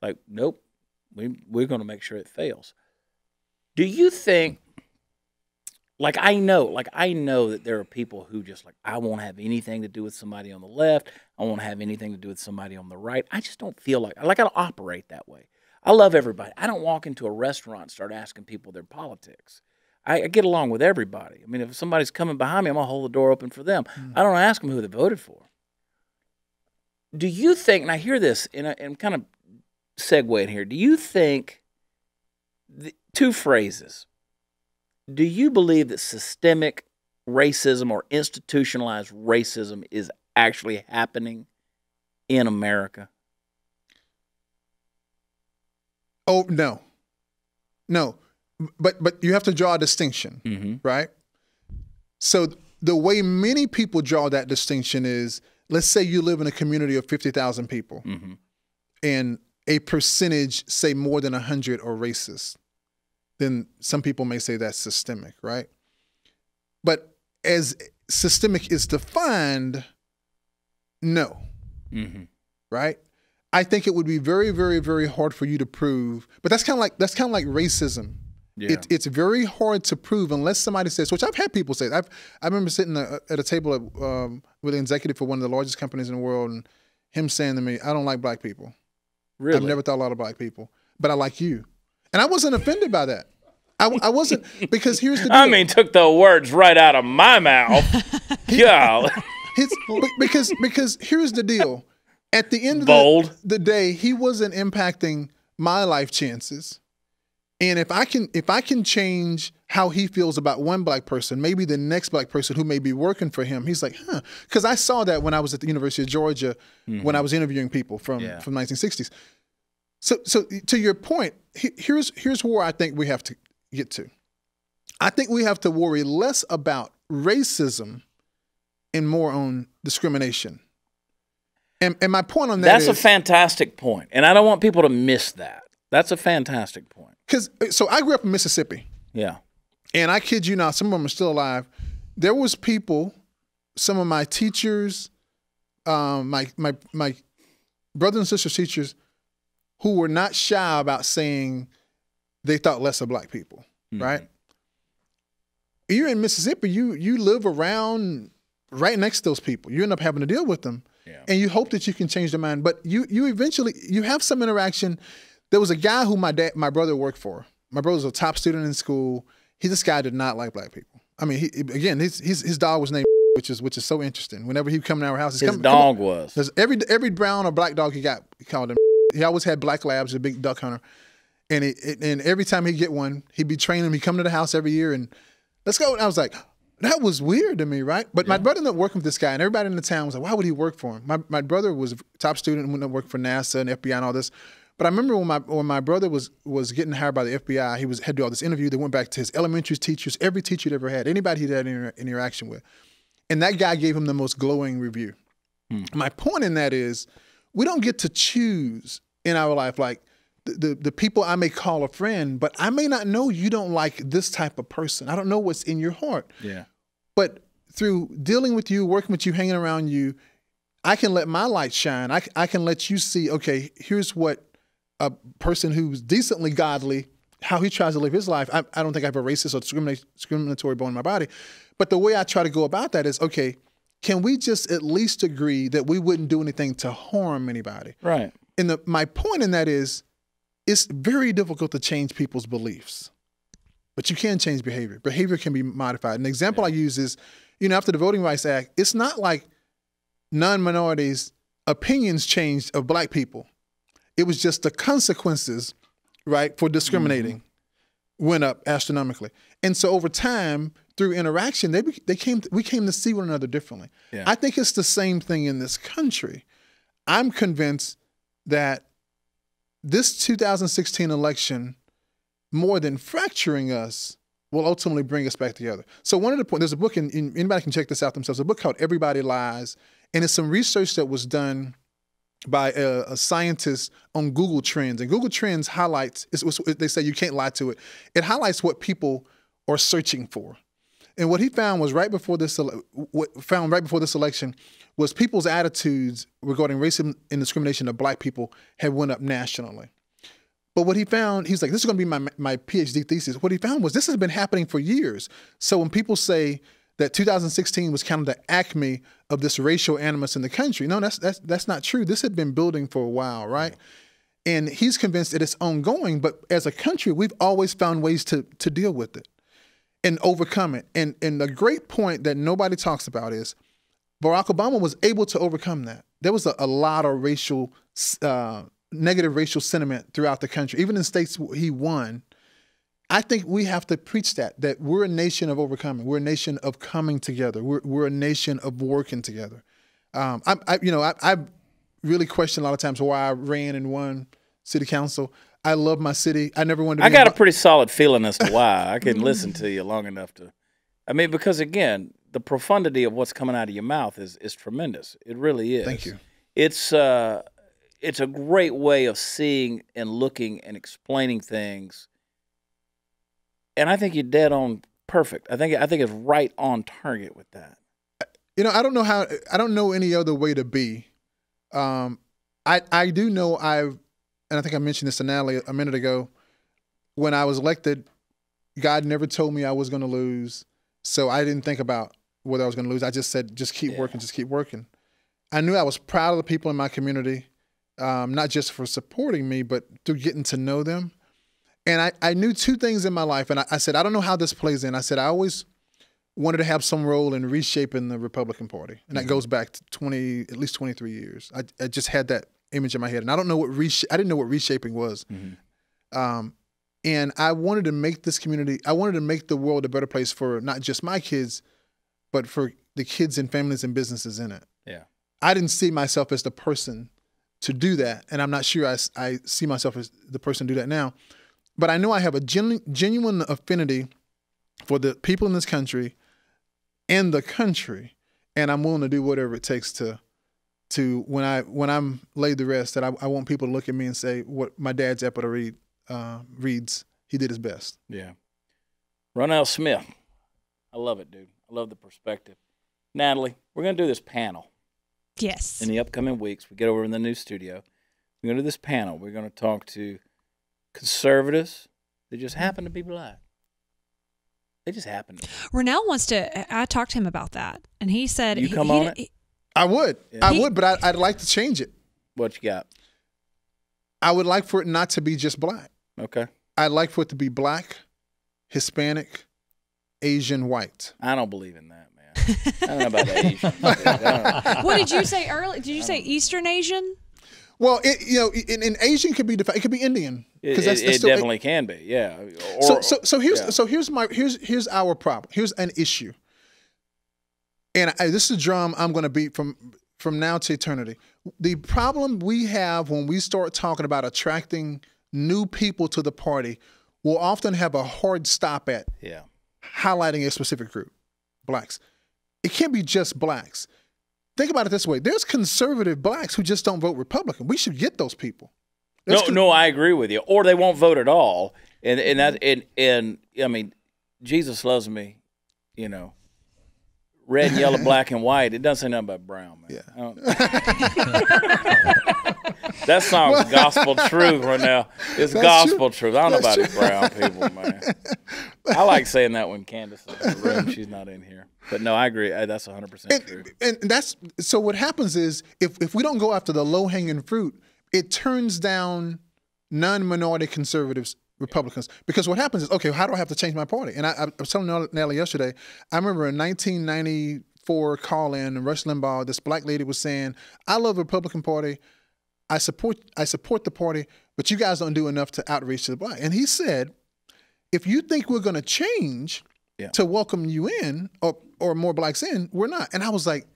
Like, nope, we're going to make sure it fails. Do you think, I know that there are people who just like, I won't have anything to do with somebody on the left. I won't have anything to do with somebody on the right. I just don't feel like I don't operate that way. I love everybody. I don't walk into a restaurant and start asking people their politics. I get along with everybody. I mean, if somebody's coming behind me, I'm going to hold the door open for them. I don't ask them who they voted for. Do you think, and I hear this, and I'm kind of segueing here, do you think, 2 phrases, do you believe that systemic racism or institutionalized racism is actually happening in America? Oh, no. No. But you have to draw a distinction, right? So the way many people draw that distinction is, let's say you live in a community of 50,000 people, and a percentage, say more than 100, are racist. Then some people may say that's systemic, right? But as systemic is defined, no, right? I think it would be very, very, very hard for you to prove. But that's kind of like racism. Yeah. It's very hard to prove unless somebody says, which I've had people say. I remember sitting at a table with an executive for one of the largest companies in the world, and him saying to me, "I don't like black people. Really? I've never thought a lot of black people, but I like you." And I wasn't offended by that. I wasn't, because here's the deal. I mean, took the words right out of my mouth. Yeah. Because here's the deal. At the end of the day, he wasn't impacting my life chances. And if I can change how he feels about one black person, maybe the next black person who may be working for him, he's like, huh. Because I saw that when I was at the University of Georgia, when I was interviewing people from 1960s. So to your point, here's where I think we have to get to. I think we have to worry less about racism and more on discrimination. And my point on that is... That's a fantastic point, and I don't want people to miss that. That's a fantastic point. So I grew up in Mississippi. Yeah. And I kid you not, some of them are still alive. There was people, some of my teachers, my brothers and sisters teachers, who were not shy about saying they thought less of black people, right? You're in Mississippi, you live around right next to those people. You end up having to deal with them. Yeah. And you hope that you can change their mind. But you eventually, you have some interaction. There was a guy who my brother worked for. My brother was a top student in school. This guy did not like black people. I mean, his dog was named which is so interesting. Whenever he would come to our house, his dog was. There's every brown or black dog he called him. He always had black labs, a big duck hunter. And every time he'd get one, he'd be training him. He'd come to the house every year and let's go. And I was like, that was weird to me, right? But my brother ended up working with this guy, and everybody in the town was like, why would he work for him? My brother was a top student and went to work for NASA and FBI and all this. But I remember when my brother was getting hired by the FBI, had to do all this interview. They went back to his elementary teachers, every teacher he'd ever had, anybody he'd had any interaction with. And that guy gave him the most glowing review. My point in that is, we don't get to choose in our life, like the people I may call a friend, but I may not know you don't like this type of person. I don't know what's in your heart. Yeah. But through dealing with you, working with you, hanging around you, I can let my light shine. I can let you see, okay, here's what a person who's decently godly, how he tries to live his life. I don't think I have a racist or discriminatory bone in my body. But the way I try to go about that is, okay, can we just at least agree that we wouldn't do anything to harm anybody? Right. And my point in that is, it's very difficult to change people's beliefs, but you can change behavior. Behavior can be modified. An example I use is, after the Voting Rights Act, it's not like non-minorities' opinions changed of black people. It was just the consequences, right, for discriminating went up astronomically. And so over time, through interaction, we came to see one another differently. Yeah. I think it's the same thing in this country. I'm convinced that this 2016 election, more than fracturing us, will ultimately bring us back together. So one of the points, there's a book, and anybody can check this out themselves, a book called Everybody Lies, and it's some research that was done by a scientist on Google Trends. And Google Trends highlights, they say you can't lie to it. It highlights what people are searching for. And what he found was right before this election was people's attitudes regarding racism and discrimination of black people had went up nationally. But what he found, he's like, this is going to be my PhD thesis. What he found was this has been happening for years. So when people say that 2016 was kind of the acme of this racial animus in the country, no, that's not true. This had been building for a while, right? And he's convinced that it's ongoing, but as a country, we've always found ways to deal with it and overcome it. And the great point that nobody talks about is Barack Obama was able to overcome that. There was a lot of negative racial sentiment throughout the country, even in states he won. I think we have to preach that we're a nation of overcoming. We're a nation of coming together. We're a nation of working together. I really question a lot of times why I ran and won city council. I love my city. I never wanted to. I got a pretty solid feeling as to why. I can listen to you long enough to. I mean, because again, the profundity of what's coming out of your mouth is tremendous. It really is. Thank you. It's a great way of seeing and looking and explaining things. And I think you're dead on perfect. I think it's right on target with that. I don't know any other way to be. I do know and I think I mentioned this to Natalie a minute ago, when I was elected, God never told me I was going to lose. So I didn't think about whether I was going to lose. I just said, just keep working, just keep working. I knew I was proud of the people in my community, not just for supporting me, but through getting to know them. And I knew two things in my life, and I said, I don't know how this plays in. I said, I always wanted to have some role in reshaping the Republican Party. And that goes back to at least 23 years. I just had that image in my head. And I didn't know what reshaping was. And I wanted to make this community, I wanted to make the world a better place for not just my kids, but for the kids and families and businesses in it. Yeah. I didn't see myself as the person to do that. And I'm not sure I see myself as the person to do that now. But I know I have a genuine affinity for the people in this country and the country, and I'm willing to do whatever it takes to when I'm laid to rest, that I want people to look at me and say what my dad's epitaph reads. He did his best. Yeah. Ronell Smith. I love it, dude. I love the perspective. Natalie, we're going to do this panel. Yes. In the upcoming weeks. We get over in the new studio. We're going to do this panel. We're going to talk to conservatives that just happen to be black. They just happen to be. Ronell wants to, I talked to him about that, and he said... You come on it? I would. Yeah. I would, but I'd like to change it. What you got? I would like for it not to be just black. Okay. I'd like for it to be black, Hispanic, Asian, white. I don't believe in that, man. I don't know about Asian. What did you say earlier? Did you say Eastern Asian? Well, in Asian could be it could be Indian. It still, definitely can be, yeah. Here's our problem. Here's an issue. And this is a drum I'm going to beat from now to eternity. The problem we have when we start talking about attracting new people to the party will often have a hard stop at highlighting a specific group, blacks. It can't be just blacks. Think about it this way. There's conservative blacks who just don't vote Republican. We should get those people. No, I agree with you. Or they won't vote at all. And I mean, Jesus loves me, red, yellow, black, and white. It doesn't say nothing about brown, man. Yeah. That song's gospel truth right now. It's That's gospel true. truth. I don't know That's about these brown people, man. I like saying that when Candace is in the room. She's not in here. But no, I agree. That's 100% true. And that's so. What happens is if we don't go after the low hanging fruit, it turns down non-minority conservatives, Republicans. Because what happens is, okay, how do I have to change my party? And I was telling Nellie yesterday. I remember a 1994 call-in, and Rush Limbaugh, this black lady was saying, "I love the Republican Party. I support the party, but you guys don't do enough to outreach to the black." And he said, if you think we're going to change to welcome you in or more blacks in, we're not. And I was like,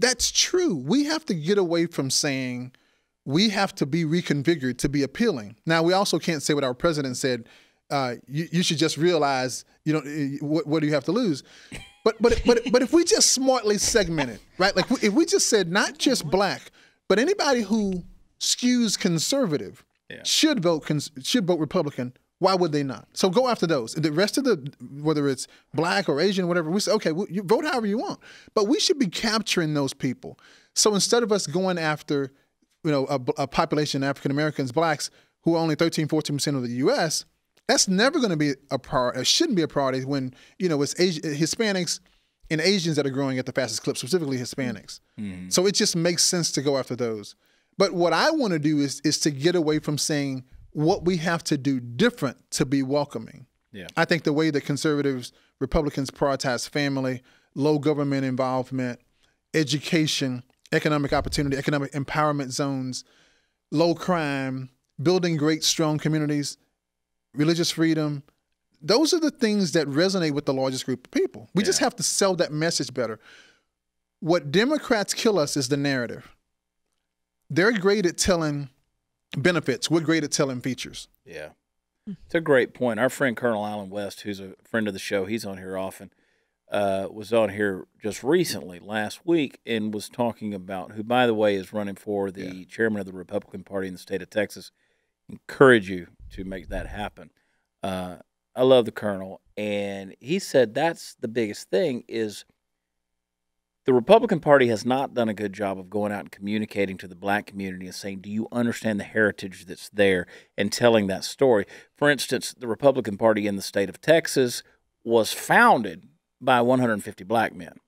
that's true. We have to get away from saying we have to be reconfigured to be appealing. Now, we also can't say what our president said. You should just realize what do you have to lose. But if we just smartly segment it, right? Like if we just said not just black, but anybody who skews conservative should vote Republican. Why would they not? So go after those. The rest of whether it's black or Asian, whatever, we say, okay, you vote however you want. But we should be capturing those people. So instead of us going after, a population of African Americans, blacks, who are only 13-14% of the U.S., that's never going to be a priority. It shouldn't be a priority when, it's Hispanics and Asians that are growing at the fastest clip, specifically Hispanics. Mm-hmm. So it just makes sense to go after those. But what I want to do is to get away from saying what we have to do different to be welcoming. Yeah. I think the way that conservatives, Republicans prioritize family, low government involvement, education, economic opportunity, economic empowerment zones, low crime, building great, strong communities, religious freedom, those are the things that resonate with the largest group of people. We just have to sell that message better. What Democrats kill us is the narrative. They're great at telling benefits. We're great at telling features. Yeah. It's a great point. Our friend Colonel Alan West, who's a friend of the show, he's on here often, was on here just recently, last week, and was talking about, who, by the way, is running for the chairman of the Republican Party in the state of Texas. Encourage you to make that happen. I love the Colonel, and he said that's the biggest thing is the Republican Party has not done a good job of going out and communicating to the black community and saying, do you understand the heritage that's there, and telling that story. For instance, the Republican Party in the state of Texas was founded by 150 black men.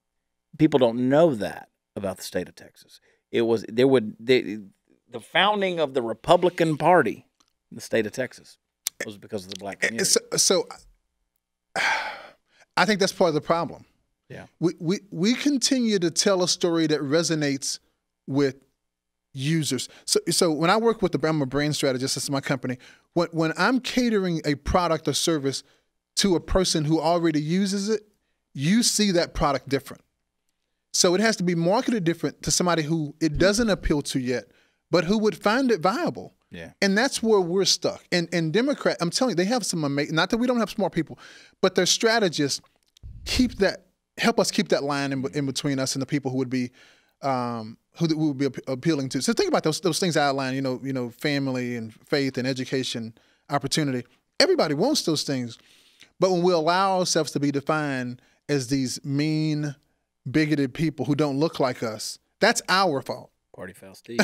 People don't know that about the state of Texas. The founding of the Republican Party in the state of Texas was because of the black community. So I think that's part of the problem. Yeah, we continue to tell a story that resonates with users. So when I work with I'm a brand strategist, this is my company. When I'm catering a product or service to a person who already uses it, you see that product different. So it has to be marketed different to somebody who it doesn't appeal to yet, but who would find it viable. Yeah, and that's where we're stuck. And Democrat, I'm telling you, they have some amazing. Not that we don't have smart people, but their strategists help us keep that line in between us and the people who would be appealing to. So think about those things I outlined. Family and faith and education, opportunity. Everybody wants those things, But when we allow ourselves to be defined as these mean, bigoted people who don't look like us, that's our fault. Party foul Steve.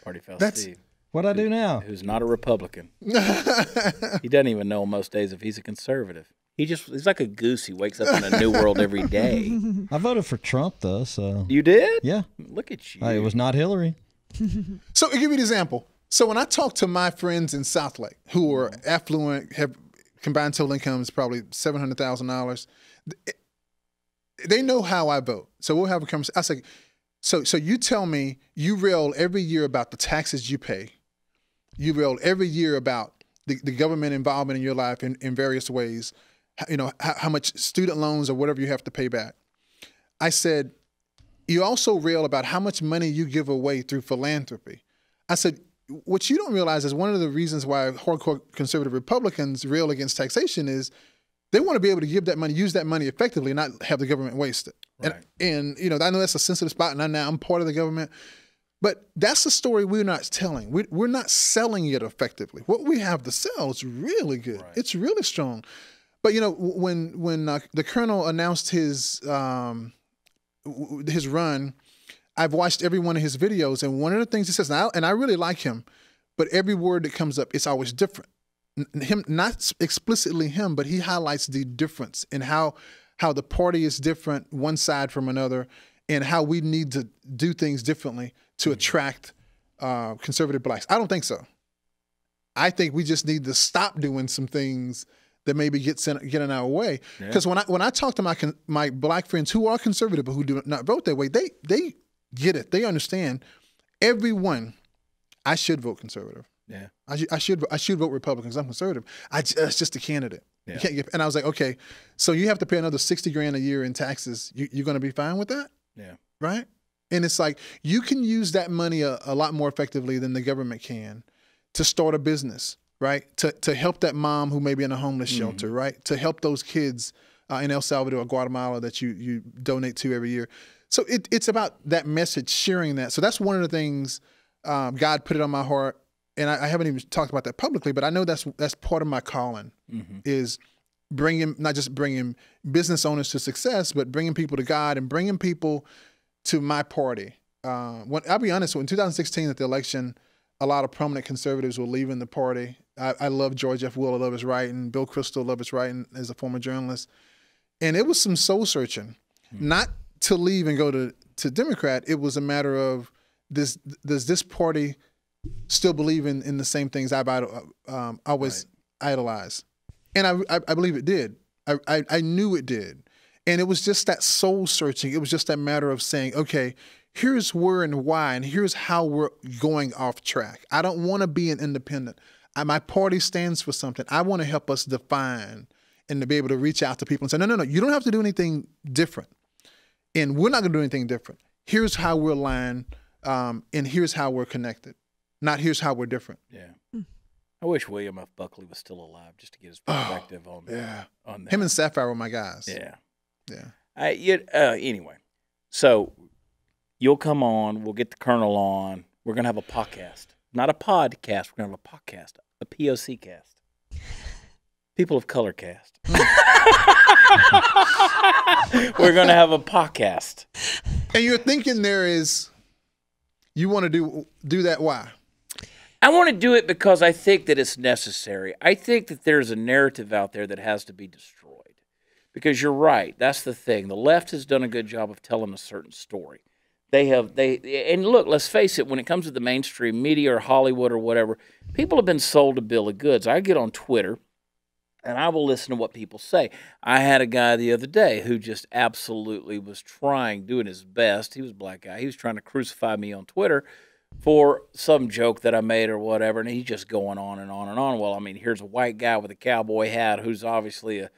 Party foul That's- Steve. What I do now? Who's not a Republican. He doesn't even know most days if he's a conservative. He's like a goose. He wakes up in a new world every day. I voted for Trump though, so You did? yeah. Look at you. It was not Hillary. So I'll give you an example. So when I talk to my friends in Southlake who are affluent, have combined total incomes probably $700,000, they know how I vote. So we'll have a conversation. I say, so you tell me you rail every year about the taxes you pay. You rail every year about the government involvement in your life in various ways. You know, how much student loans or whatever you have to pay back. I said, you also rail about how much money you give away through philanthropy. I said, what you don't realize is one of the reasons why hardcore conservative Republicans rail against taxation is they want to be able to give that money, use that money effectively, and not have the government waste it. Right. And you know, I know that's a sensitive spot, and I'm part of the government. But that's the story we're not telling. We're not selling it effectively. What we have to sell is really good. Right. It's really strong. But you know, when the colonel announced his run, I've watched every one of his videos, and one of the things he says, and I really like him, but every word that comes up, it's always different. Him, not explicitly him, but he highlights the difference in how the party is different, one side from another, and how we need to do things differently to attract conservative blacks. I don't think so. I think we just need to stop doing some things that maybe get in our way. Because when I talk to my black friends who are conservative but who do not vote that way, they get it. They understand. Everyone, I should vote conservative. Yeah. I should vote Republican because I'm conservative. It's just a candidate. Yeah. You can't get, and I was like, okay, so you have to pay another $60,000 a year in taxes. You're going to be fine with that? Yeah. Right? And it's like you can use that money a lot more effectively than the government can to start a business, right? To help that mom who may be in a homeless shelter, right? To help those kids in El Salvador or Guatemala that you donate to every year. So it's about that message, sharing that. So that's one of the things God put it on my heart. And I haven't even talked about that publicly, but I know that's part of my calling is not just bringing business owners to success, but bringing people to God and bringing people to my party. I'll be honest, in 2016 at the election, a lot of prominent conservatives were leaving the party. I love George F. Will. I love his writing. Bill Kristol, love his writing as a former journalist. And it was some soul searching, not to leave and go to Democrat. It was a matter of does this party still believe in the same things I've always idolized? And I believe it did. I knew it did. And it was just that soul searching. It was just that matter of saying, okay, here's where and why, and here's how we're going off track. I don't want to be an independent. My party stands for something. I want to help us define and to be able to reach out to people and say, no, you don't have to do anything different. And we're not going to do anything different. Here's how we're aligned, and here's how we're connected. Not here's how we're different. Yeah. I wish William F. Buckley was still alive just to get his perspective on that. Him and Sapphire were my guys. Yeah. Yeah. Anyway, so you'll come on. We'll get the Colonel on. We're going to have a podcast. Not a podcast. We're going to have a podcast. A POC cast. People of color cast. We're going to have a podcast. And you're thinking you want to do that, why? I want to do it because I think that it's necessary. I think that there's a narrative out there that has to be destroyed. Because you're right. That's the thing. The left has done a good job of telling a certain story. And look, let's face it, when it comes to the mainstream media or Hollywood or whatever, people have been sold a bill of goods. I get on Twitter and I will listen to what people say. I had a guy the other day who just absolutely was doing his best. He was a black guy. He was trying to crucify me on Twitter for some joke that I made or whatever, and he's just going on and on and on. Well, I mean, here's a white guy with a cowboy hat who's obviously a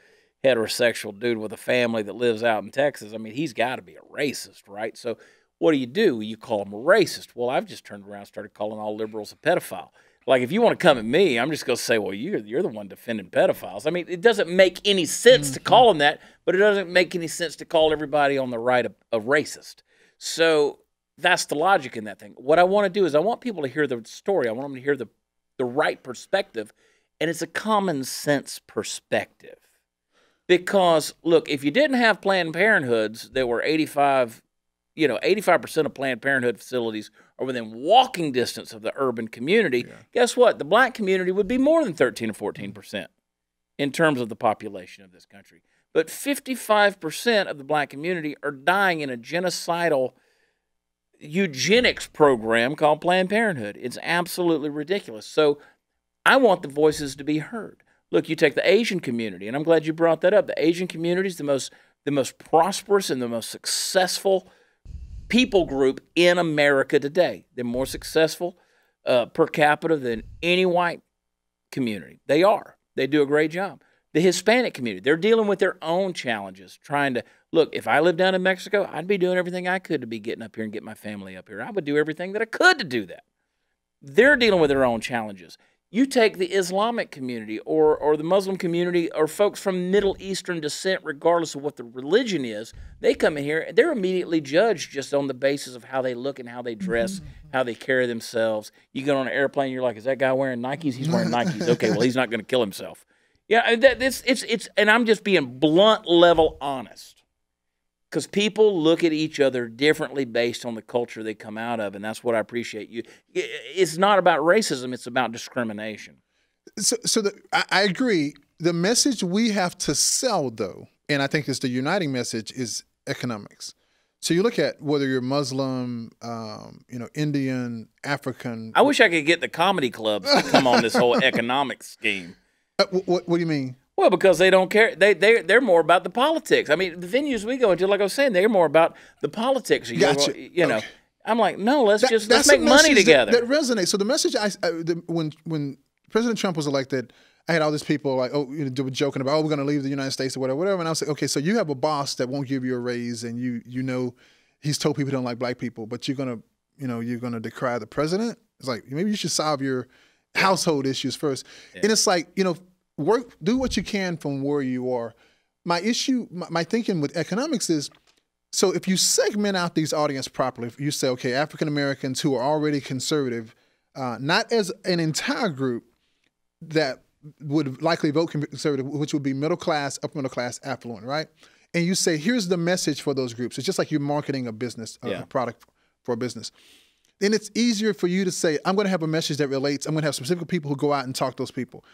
heterosexual dude with a family that lives out in Texas. I mean, he's got to be a racist, right? So what do? You call him a racist. Well, I've just turned around and started calling all liberals a pedophile. Like, if you want to come at me, I'm just going to say, well, you're the one defending pedophiles. I mean, it doesn't make any sense to call them that, but it doesn't make any sense to call everybody on the right a racist. So that's the logic in that thing. What I want to do is I want people to hear the story. I want them to hear the right perspective and it's a common sense perspective. Because, look, if you didn't have Planned Parenthoods that were 85% of Planned Parenthood facilities are within walking distance of the urban community, guess what? The black community would be more than 13 or 14% in terms of the population of this country. But 55% of the black community are dying in a genocidal eugenics program called Planned Parenthood. It's absolutely ridiculous. So I want the voices to be heard. Look, you take the Asian community, and I'm glad you brought that up. The Asian community is the most prosperous and the most successful people group in America today. They're more successful per capita than any white community. They are. They do a great job. The Hispanic community, they're dealing with their own challenges, trying to, look, if I lived down in Mexico, I'd be doing everything I could to be getting up here and get my family up here. I would do everything that I could to do that. They're dealing with their own challenges. You take the Islamic community or the Muslim community or folks from Middle Eastern descent, regardless of what the religion is, they come in here, they're immediately judged just on the basis of how they look and how they dress, how they carry themselves. You get on an airplane, you're like, is that guy wearing Nikes? He's wearing Nikes. Okay, well, he's not going to kill himself. Yeah, it's and I'm just being blunt level honest. Because people look at each other differently based on the culture they come out of, and that's what I appreciate. It's not about racism; it's about discrimination. I agree. The message we have to sell, though, and I think it's the uniting message, is economics. So you look at whether you're Muslim, Indian, African. I wish I could get the comedy clubs to come on this whole economic scheme. What do you mean? Well, because they don't care. They're more about the politics. I mean, the venues we go into, like I was saying, they're more about the politics. Gotcha. Okay. I'm like, no, let's make money together. That resonates. So the message when President Trump was elected, I had all these people like, they were joking about, we're going to leave the United States or whatever. And I was like, okay, so you have a boss that won't give you a raise, and he's told people don't like black people, but you're going to decry the president. It's like, maybe you should solve your household issues first. Yeah. And it's like, do what you can from where you are. My issue, my thinking with economics is, so if you segment out these audience properly, if you say, okay, African Americans who are already conservative, not as an entire group that would likely vote conservative, which would be middle class, upper middle class, affluent, right? And you say, here's the message for those groups. It's just like you're marketing a business, a product for a business. Then it's easier for you to say, I'm going to have a message that relates. I'm going to have specific people who go out and talk to those people.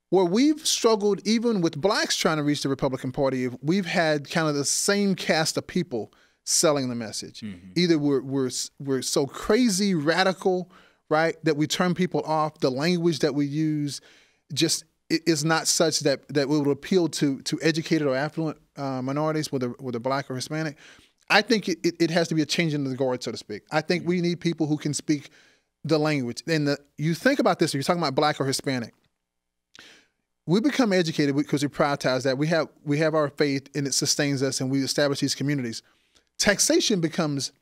Where we've struggled, even with blacks trying to reach the Republican Party, we've had kind of the same cast of people selling the message. Mm-hmm. Either we're so crazy radical, right, that we turn people off. The language that we use just is not such that it would appeal to educated or affluent minorities, whether black or Hispanic. I think it has to be a change in the guard, so to speak. I think we need people who can speak the language. And you think about this, if you're talking about black or Hispanic, we become educated because we prioritize that. We have our faith, and it sustains us, and we establish these communities. Taxation becomes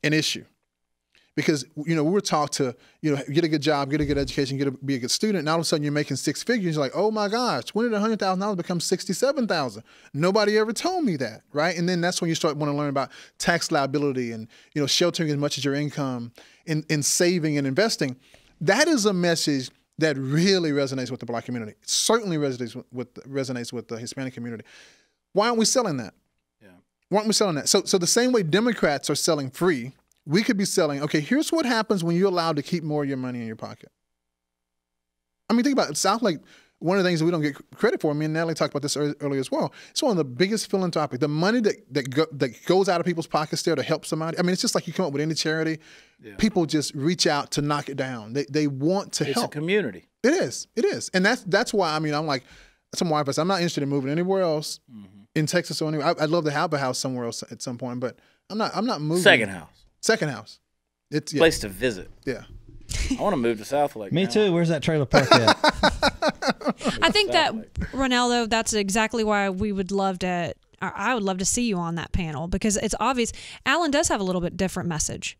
an issue because we were taught to get a good job, get a good education, be a good student, and all of a sudden you're making six figures. You're like, oh my gosh, when did $100,000 become $67,000? Nobody ever told me that, right? And then that's when you start want to learn about tax liability and sheltering as much as your income, in saving and investing. That is a message that really resonates with the black community. It certainly resonates with the Hispanic community. Why aren't we selling that? Yeah. Why aren't we selling that? So the same way Democrats are selling free, we could be selling, okay, here's what happens when you're allowed to keep more of your money in your pocket. I mean, think about it. Southlake, one of the things that we don't get credit for, me and Natalie talked about this earlier as well, it's one of the biggest philanthropic. The money that goes out of people's pockets there to help somebody, I mean, it's just like you come up with any charity. Yeah. People just reach out to knock it down. They want to help. It's a community. It is. And that's why, I mean, I'm like, some wife, I'm not interested in moving anywhere else in Texas or anywhere. I'd love to have a house somewhere else at some point, but I'm not moving. Second house. It's place to visit. Yeah. I want to move to Southlake. Me too. Where's that trailer park at? I think that, Ronell, though, that's exactly why we would love to, I would love to see you on that panel, because it's obvious Alan does have a little bit different message.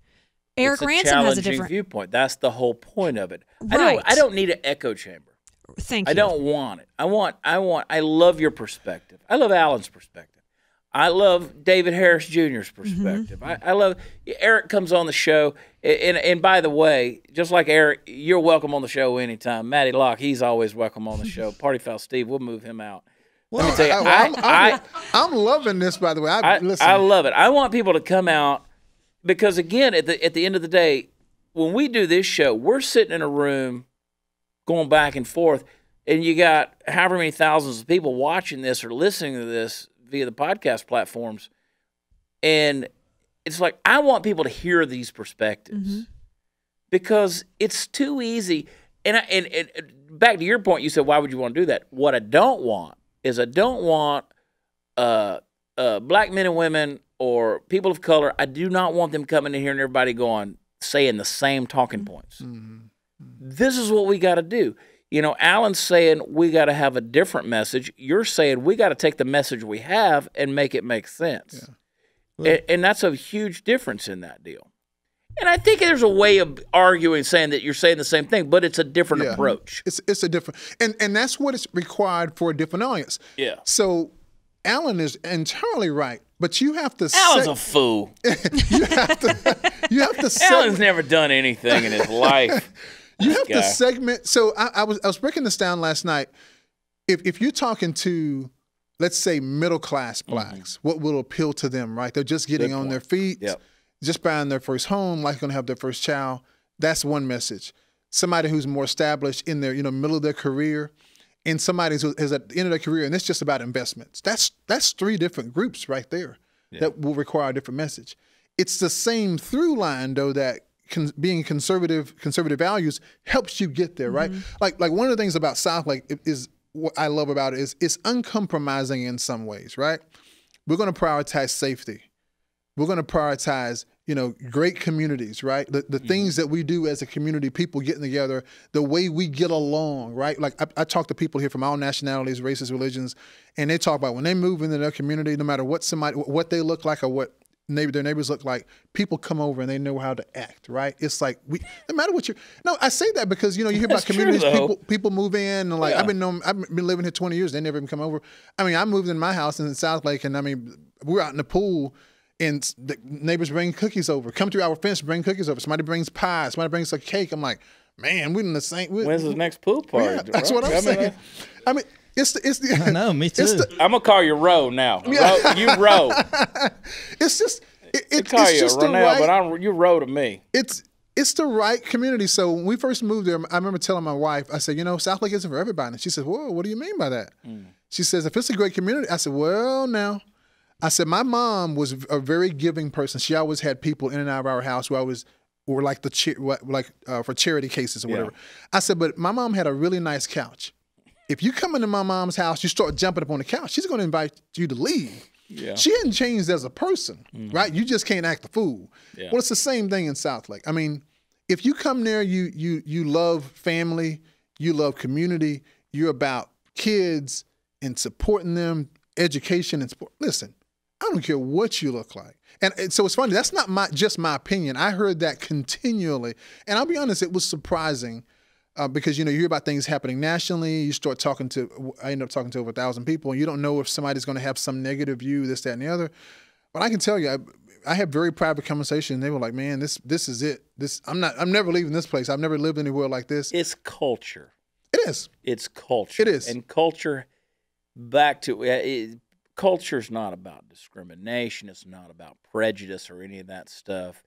Eric Ransom has a different viewpoint. That's the whole point of it. Right. I don't need an echo chamber. Thank you. I don't want it. I love your perspective. I love Alan's perspective. I love David Harris Jr.'s perspective. I love Eric comes on the show, and by the way, just like Eric, you're welcome on the show anytime. Matty Locke, he's always welcome on the show. Party Foul Steve, we'll move him out. Well, Let me tell you, I'm loving this, by the way. Listen. I love it. I want people to come out because, again, at the end of the day, when we do this show, we're sitting in a room going back and forth, and you got however many thousands of people watching this or listening to this via the podcast platforms. And it's like, I want people to hear these perspectives because it's too easy. And back to your point, you said, why would you want to do that? What I don't want is I don't want black men and women or people of color. I do not want them coming in here and everybody saying the same talking points. This is what we got to do. You know, Alan's saying we got to have a different message. You're saying we got to take the message we have and make it make sense. Yeah. And that's a huge difference in that deal. And I think there's a way of arguing, saying that you're saying the same thing, but it's a different approach. It's a different, and that's what is required for a different audience. Yeah. So Alan is entirely right, but you have to. Alan's a fool. You have to. Alan's never done anything in his life. You have to segment. So I was breaking this down last night. If you're talking to, let's say, middle class blacks, what will appeal to them? Right, they're just getting on their feet, just buying their first home, like going to have their first child. That's one message. Somebody who's more established in their middle of their career, and somebody who is at the end of their career, and it's just about investments. That's three different groups right there that will require a different message. It's the same through line though that. Being conservative values helps you get there, right? Like one of the things about Southlake is what I love about it is it's uncompromising in some ways, right? We're going to prioritize safety. We're going to prioritize, great communities, right? The things that we do as a community, people getting together, the way we get along, right? Like I talk to people here from all nationalities, races, religions, and they talk about when they move into their community, no matter what they look like or what their neighbors look like, people come over and they know how to act, right? It's like no matter what I say that because you hear about communities, people move in and I've been living here 20 years, they never even come over. I mean, I moved in my house in Southlake and we're out in the pool and the neighbors bring cookies over, come through our fence, bring cookies over. Somebody brings pie, somebody brings a cake. I'm like, man, we're in the same. When's the next pool party? Yeah, that's what I'm saying. It's the. I know, me too. I'm gonna call you Roe now. You Roe. It's just. It's just Ronell, but you Roe to me. It's the right community. So when we first moved there, I remember telling my wife, I said, Southlake isn't for everybody. And she said, whoa, what do you mean by that? She says, if it's a great community. I said, well, now. I said, my mom was a very giving person. She always had people in and out of our house who were like for charity cases or whatever. I said, but my mom had a really nice couch. If you come into my mom's house, you start jumping up on the couch, she's going to invite you to leave. Yeah. She hadn't changed as a person, right? You just can't act a fool. Yeah. Well, it's the same thing in Southlake. I mean, if you come there, you love family, you love community, you're about kids and supporting them, education and sport. Listen, I don't care what you look like. And so it's funny, that's not just my opinion. I heard that continually. And I'll be honest, it was surprising. Because you hear about things happening nationally, I end up talking to over 1,000 people, and you don't know if somebody's going to have some negative view, this, that, and the other. But I can tell you, I have very private conversations. They were like, "Man, this is it. I'm never leaving this place. I've never lived anywhere like this." It's culture. It is. It's culture. It is. And culture. Culture's not about discrimination. It's not about prejudice or any of that stuff.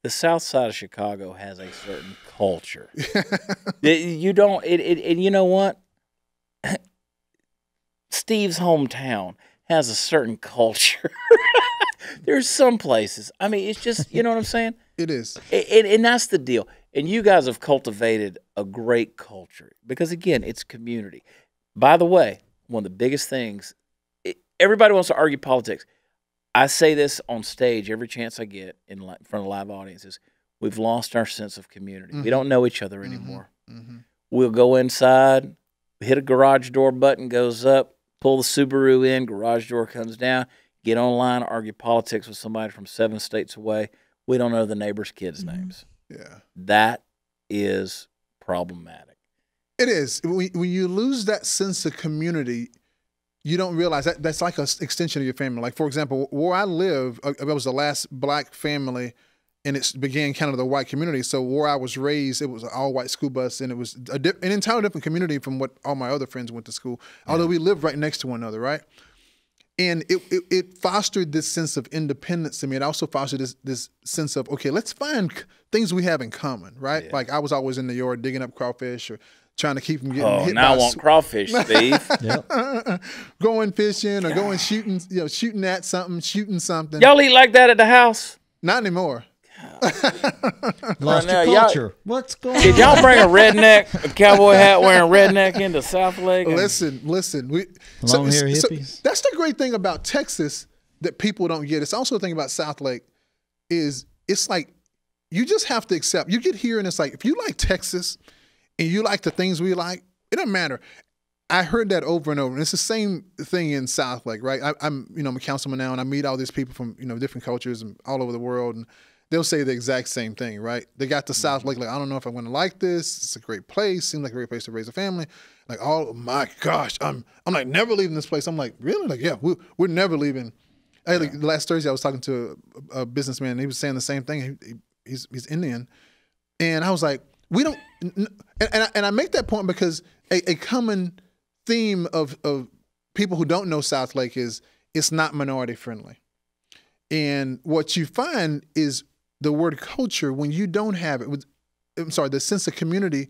The South Side of Chicago has a certain culture. You don't, and you know what? Steve's hometown has a certain culture. There's some places. I mean, it's just, you know what I'm saying? It is. And that's the deal. And you guys have cultivated a great culture because, again, it's community. By the way, one of the biggest things, everybody wants to argue politics. I say this on stage every chance I get in front of live audiences. We've lost our sense of community. We don't know each other anymore. We'll go inside, hit a garage door button, goes up, pull the Subaru in, garage door comes down, get online, argue politics with somebody from 7 states away. We don't know the neighbors' kids' names. Yeah. That is problematic. It is. When you lose that sense of community, you don't realize that that's like an extension of your family. Like, for example, where I live, it was the last black family, and it began kind of the white community. So where I was raised, it was an all-white school bus, and it was an entirely different community from what all my other friends went to school, although we lived right next to one another, right? And it fostered this sense of independence to me. It also fostered this sense of, okay, let's find things we have in common, right? Yeah. Like, I was always in the yard digging up crawfish or trying to keep from getting hit now by I want crawfish, Steve. Going fishing or going shooting, shooting at something, shooting something. Y'all eat like that at the house? Not anymore. Lost your culture. What's going on? Did y'all bring a cowboy hat wearing redneck into Southlake? Listen. Long hair hippies. So that's the great thing about Texas that people don't get. It's also the thing about Southlake is it's like you just have to accept. You get here and it's like, if you like Texas and you like the things we like, it doesn't matter. I heard that over and over. And it's the same thing in Southlake, right? I'm a councilman now, and I meet all these people from different cultures and all over the world, and they'll say the exact same thing, right? They got to Southlake, like, I don't know if I'm going to like this. It's a great place. Seems like a great place to raise a family. Like, oh my gosh, I'm like never leaving this place. I'm like, really? Like, yeah, we're never leaving. Last Thursday, I was talking to a businessman, and he was saying the same thing. He's Indian, and I was like, we don't. And I make that point because a common theme of people who don't know Southlake is it's not minority friendly, and what you find is the word culture, when you don't have it, the sense of community,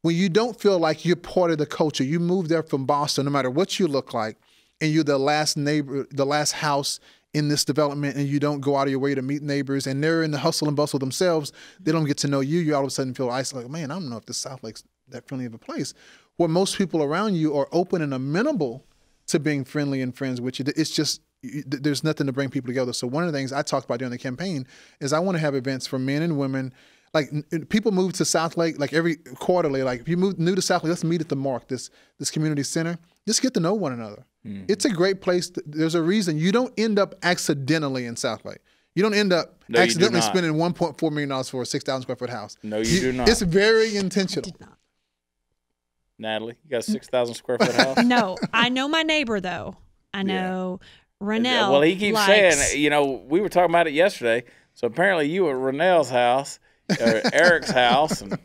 when you don't feel like you're part of the culture, you move there from Boston, no matter what you look like, and you're the last neighbor, the last house in this development, and you don't go out of your way to meet neighbors, and they're in the hustle and bustle themselves, they don't get to know you, you all of a sudden feel isolated. Like, man, I don't know if this Southlake's that friendly of a place. Where most people around you are open and amenable to being friendly and friends with you. It's just, there's nothing to bring people together. So one of the things I talked about during the campaign is I want to have events for men and women. Like, people move to Southlake like every quarterly. Like, if you move new to Southlake, let's meet at the Mark, this community center. Just get to know one another. Mm-hmm. It's a great place. There's a reason you don't end up accidentally in Southlake. You don't end up accidentally spending $1.4 million for a 6,000 square foot house. No, you do not. It's very intentional. Natalie, you got a 6,000 square foot house? No, I know my neighbor though. I know Ronell. Well, he keeps saying, we were talking about it yesterday. So apparently you were at Ronell's house, or Eric's house, and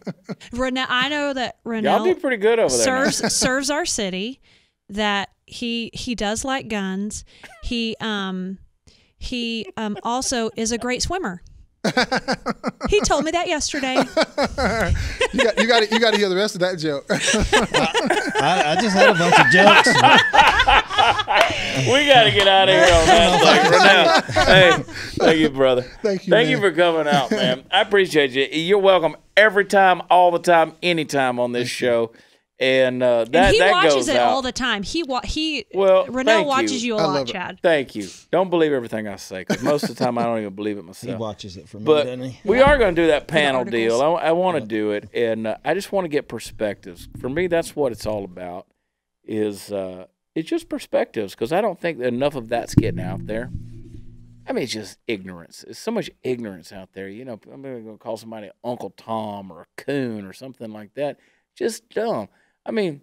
I know that Ronell y'all do pretty good over there. Serves our city. That he does like guns. He also is a great swimmer. He told me that yesterday. you got to hear the rest of that joke. I just had a bunch of jokes. We got to get out of here on that. Hey, thank you, brother. Thank you for coming out, man. I appreciate you. You're welcome every time, all the time, anytime on this show. And he watches it out all the time. Ronell watches you a lot, Chad. Thank you. Don't believe everything I say, because most of the time I don't even believe it myself. He watches it for me, doesn't he? We are going to do that panel deal. I want to do it, and I just want to get perspectives. For me, that's what it's all about. Is it's just perspectives, because I don't think that enough of that's getting out there. I mean, it's just ignorance. There's so much ignorance out there. I'm going to call somebody Uncle Tom or a coon or something like that. Just dumb. I mean,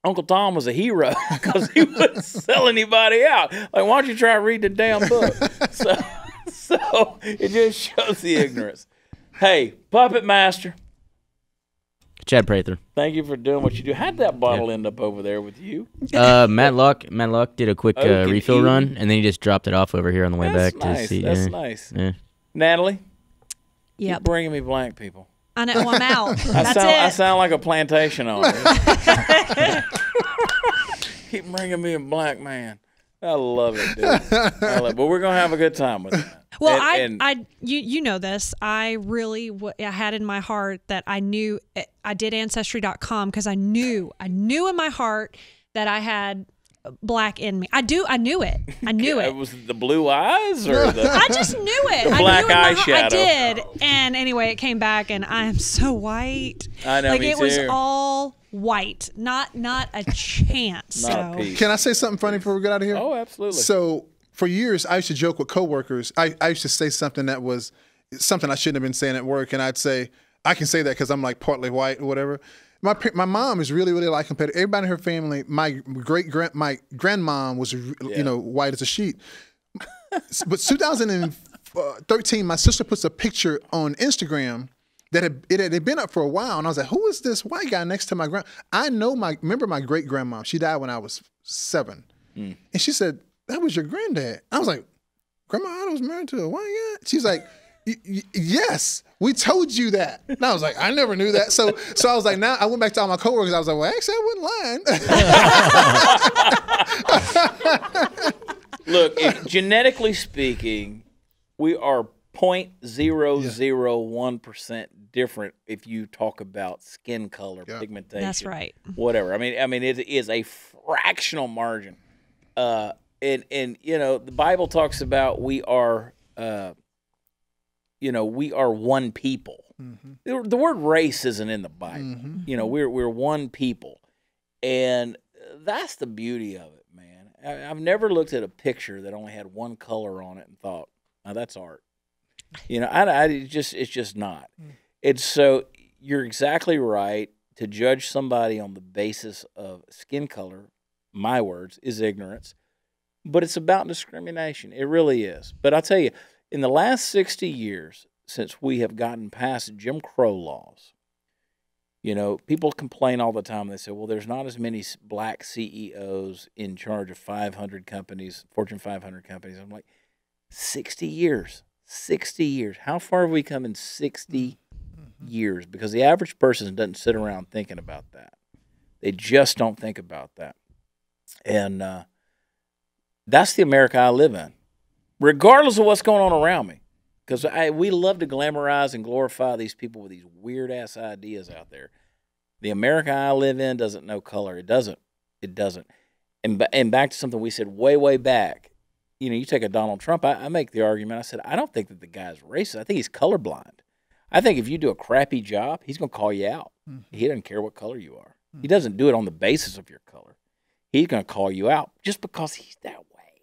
Uncle Tom was a hero because he wouldn't sell anybody out. Like, why don't you try to read the damn book? So it just shows the ignorance. Hey, Puppet Master. Chad Prather. Thank you for doing what you do. How'd that bottle end up over there with you? Matt Luck did a quick refill run, and then he just dropped it off over here on the way back to see. That's nice. Yeah. Natalie? Yep. Keep bringing me blank people. I know, I'm out. I sound like a plantation owner. Keep bringing me a black man. I love it, dude. But we're gonna have a good time with that. Well, you know this. I really I had in my heart that I knew. I did Ancestry.com because I knew in my heart that I had black in me. I knew it. It was the blue eyes, or the I just knew it. The black eyeshadow. I did. And anyway, it came back, and I am so white. I know. Like, me it too. was all white. Not a chance. Not a piece. Can I say something funny before we get out of here? Oh, absolutely. So for years, I used to joke with coworkers. I used to say something that was something I shouldn't have been saying at work, and I'd say, I can say that because I'm like partly white or whatever. My mom is really like competitive. Everybody in her family, my grandmom was white as a sheet. But 2013, my sister puts a picture on Instagram that had been up for a while, and I was like, "Who is this white guy next to my grand?" Remember my great grandma. She died when I was 7, and she said, "That was your granddad." I was like, "Grandma, I was married to a white guy." She's like, "Yes, we told you that." And I was like, "I never knew that." So I was like, now I went back to all my coworkers. I was like, "Well, actually, I wasn't lying." Look, genetically speaking, we are 0.001% different if you talk about skin color, pigmentation. That's right. Whatever. I mean, it is a fractional margin. And the Bible talks about we are one people. Mm-hmm. The word race isn't in the Bible. Mm-hmm. We're one people. And that's the beauty of it, man. I've never looked at a picture that only had one color on it and thought, "Oh, that's art." It's just not. And so you're exactly right. To judge somebody on the basis of skin color, my words, is ignorance. But it's about discrimination. It really is. But I'll tell you, in the last 60 years, since we have gotten past Jim Crow laws, people complain all the time. They say, well, there's not as many black CEOs in charge of 500 companies, Fortune 500 companies. I'm like, 60 years. 60 years. How far have we come in 60 years? Because the average person doesn't sit around thinking about that. They just don't think about that. And that's the America I live in, regardless of what's going on around me. Because we love to glamorize and glorify these people with these weird-ass ideas out there. The America I live in doesn't know color. It doesn't. It doesn't. And back to something we said way back. You take a Donald Trump, I make the argument. I said, I don't think that the guy's racist. I think he's colorblind. I think if you do a crappy job, he's going to call you out. Mm-hmm. He doesn't care what color you are. Mm-hmm. He doesn't do it on the basis of your color. He's going to call you out just because he's that way.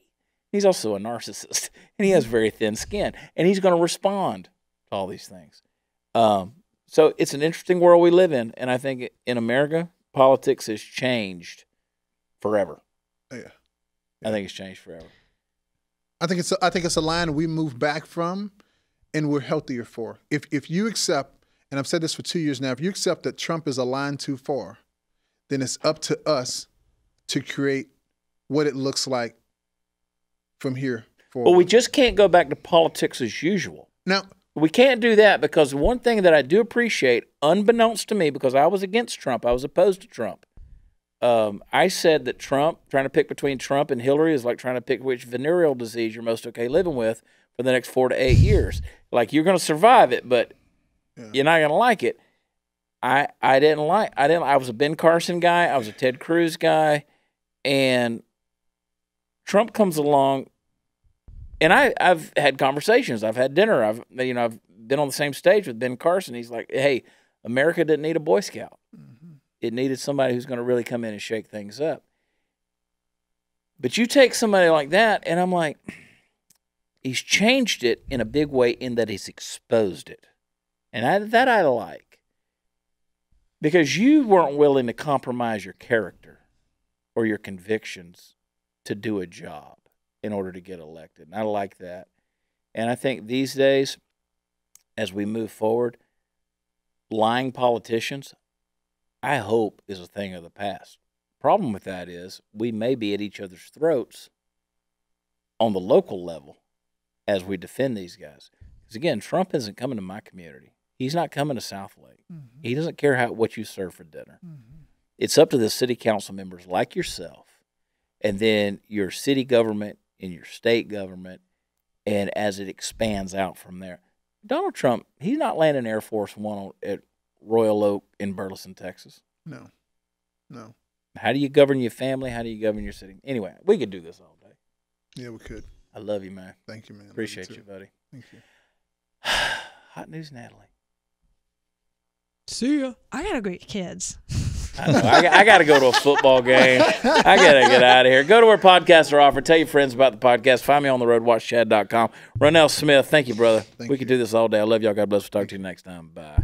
He's also a narcissist, and he has very thin skin, and he's going to respond to all these things. So it's an interesting world we live in, and I think in America, politics has changed forever. Yeah. I think it's changed forever. I think it's a line we move back from, and we're healthier for. If you accept, and I've said this for 2 years now, if you accept that Trump is a line too far, then it's up to us to create what it looks like from here forward. Well, we just can't go back to politics as usual. Now, we can't do that, because one thing that I do appreciate, unbeknownst to me, because I was against Trump, I was opposed to Trump. I said that Trump, trying to pick between Trump and Hillary is like trying to pick which venereal disease you're most okay living with for the next 4 to 8 years. Like, you're going to survive it, but you're not going to like it. I was a Ben Carson guy. I was a Ted Cruz guy. And Trump comes along, and I've had conversations. I've had dinner. I've been on the same stage with Ben Carson. He's like, hey, America didn't need a Boy Scout. Mm-hmm. It needed somebody who's going to really come in and shake things up. But you take somebody like that, and I'm like, he's changed it in a big way in that he's exposed it. And that I like. Because you weren't willing to compromise your character or your convictions to do a job in order to get elected. And I like that. And I think these days, as we move forward, lying politicians, I hope, is a thing of the past. Problem with that is we may be at each other's throats on the local level as we defend these guys. Because, again, Trump isn't coming to my community. He's not coming to Southlake. Mm-hmm. He doesn't care what you serve for dinner. Mm-hmm. It's up to the city council members like yourself, and then your city government and your state government, and as it expands out from there. Donald Trump, he's not landing Air Force One at Royal Oak in Burleson, Texas. No. How do you govern your family? How do you govern your city? Anyway, we could do this all day. Yeah, we could. I love you, man. Thank you, man. Appreciate you, buddy. Thank you. Hot news, Natalie. See ya. I gotta go get kids. I know. I got to go to a football game. I got to get out of here. Go to where podcasts are offered. Tell your friends about the podcast. Find me on the road. WatchChad.com. Ronell Smith, thank you, brother. We could do this all day. I love y'all. God bless. We'll talk to you next time. Bye.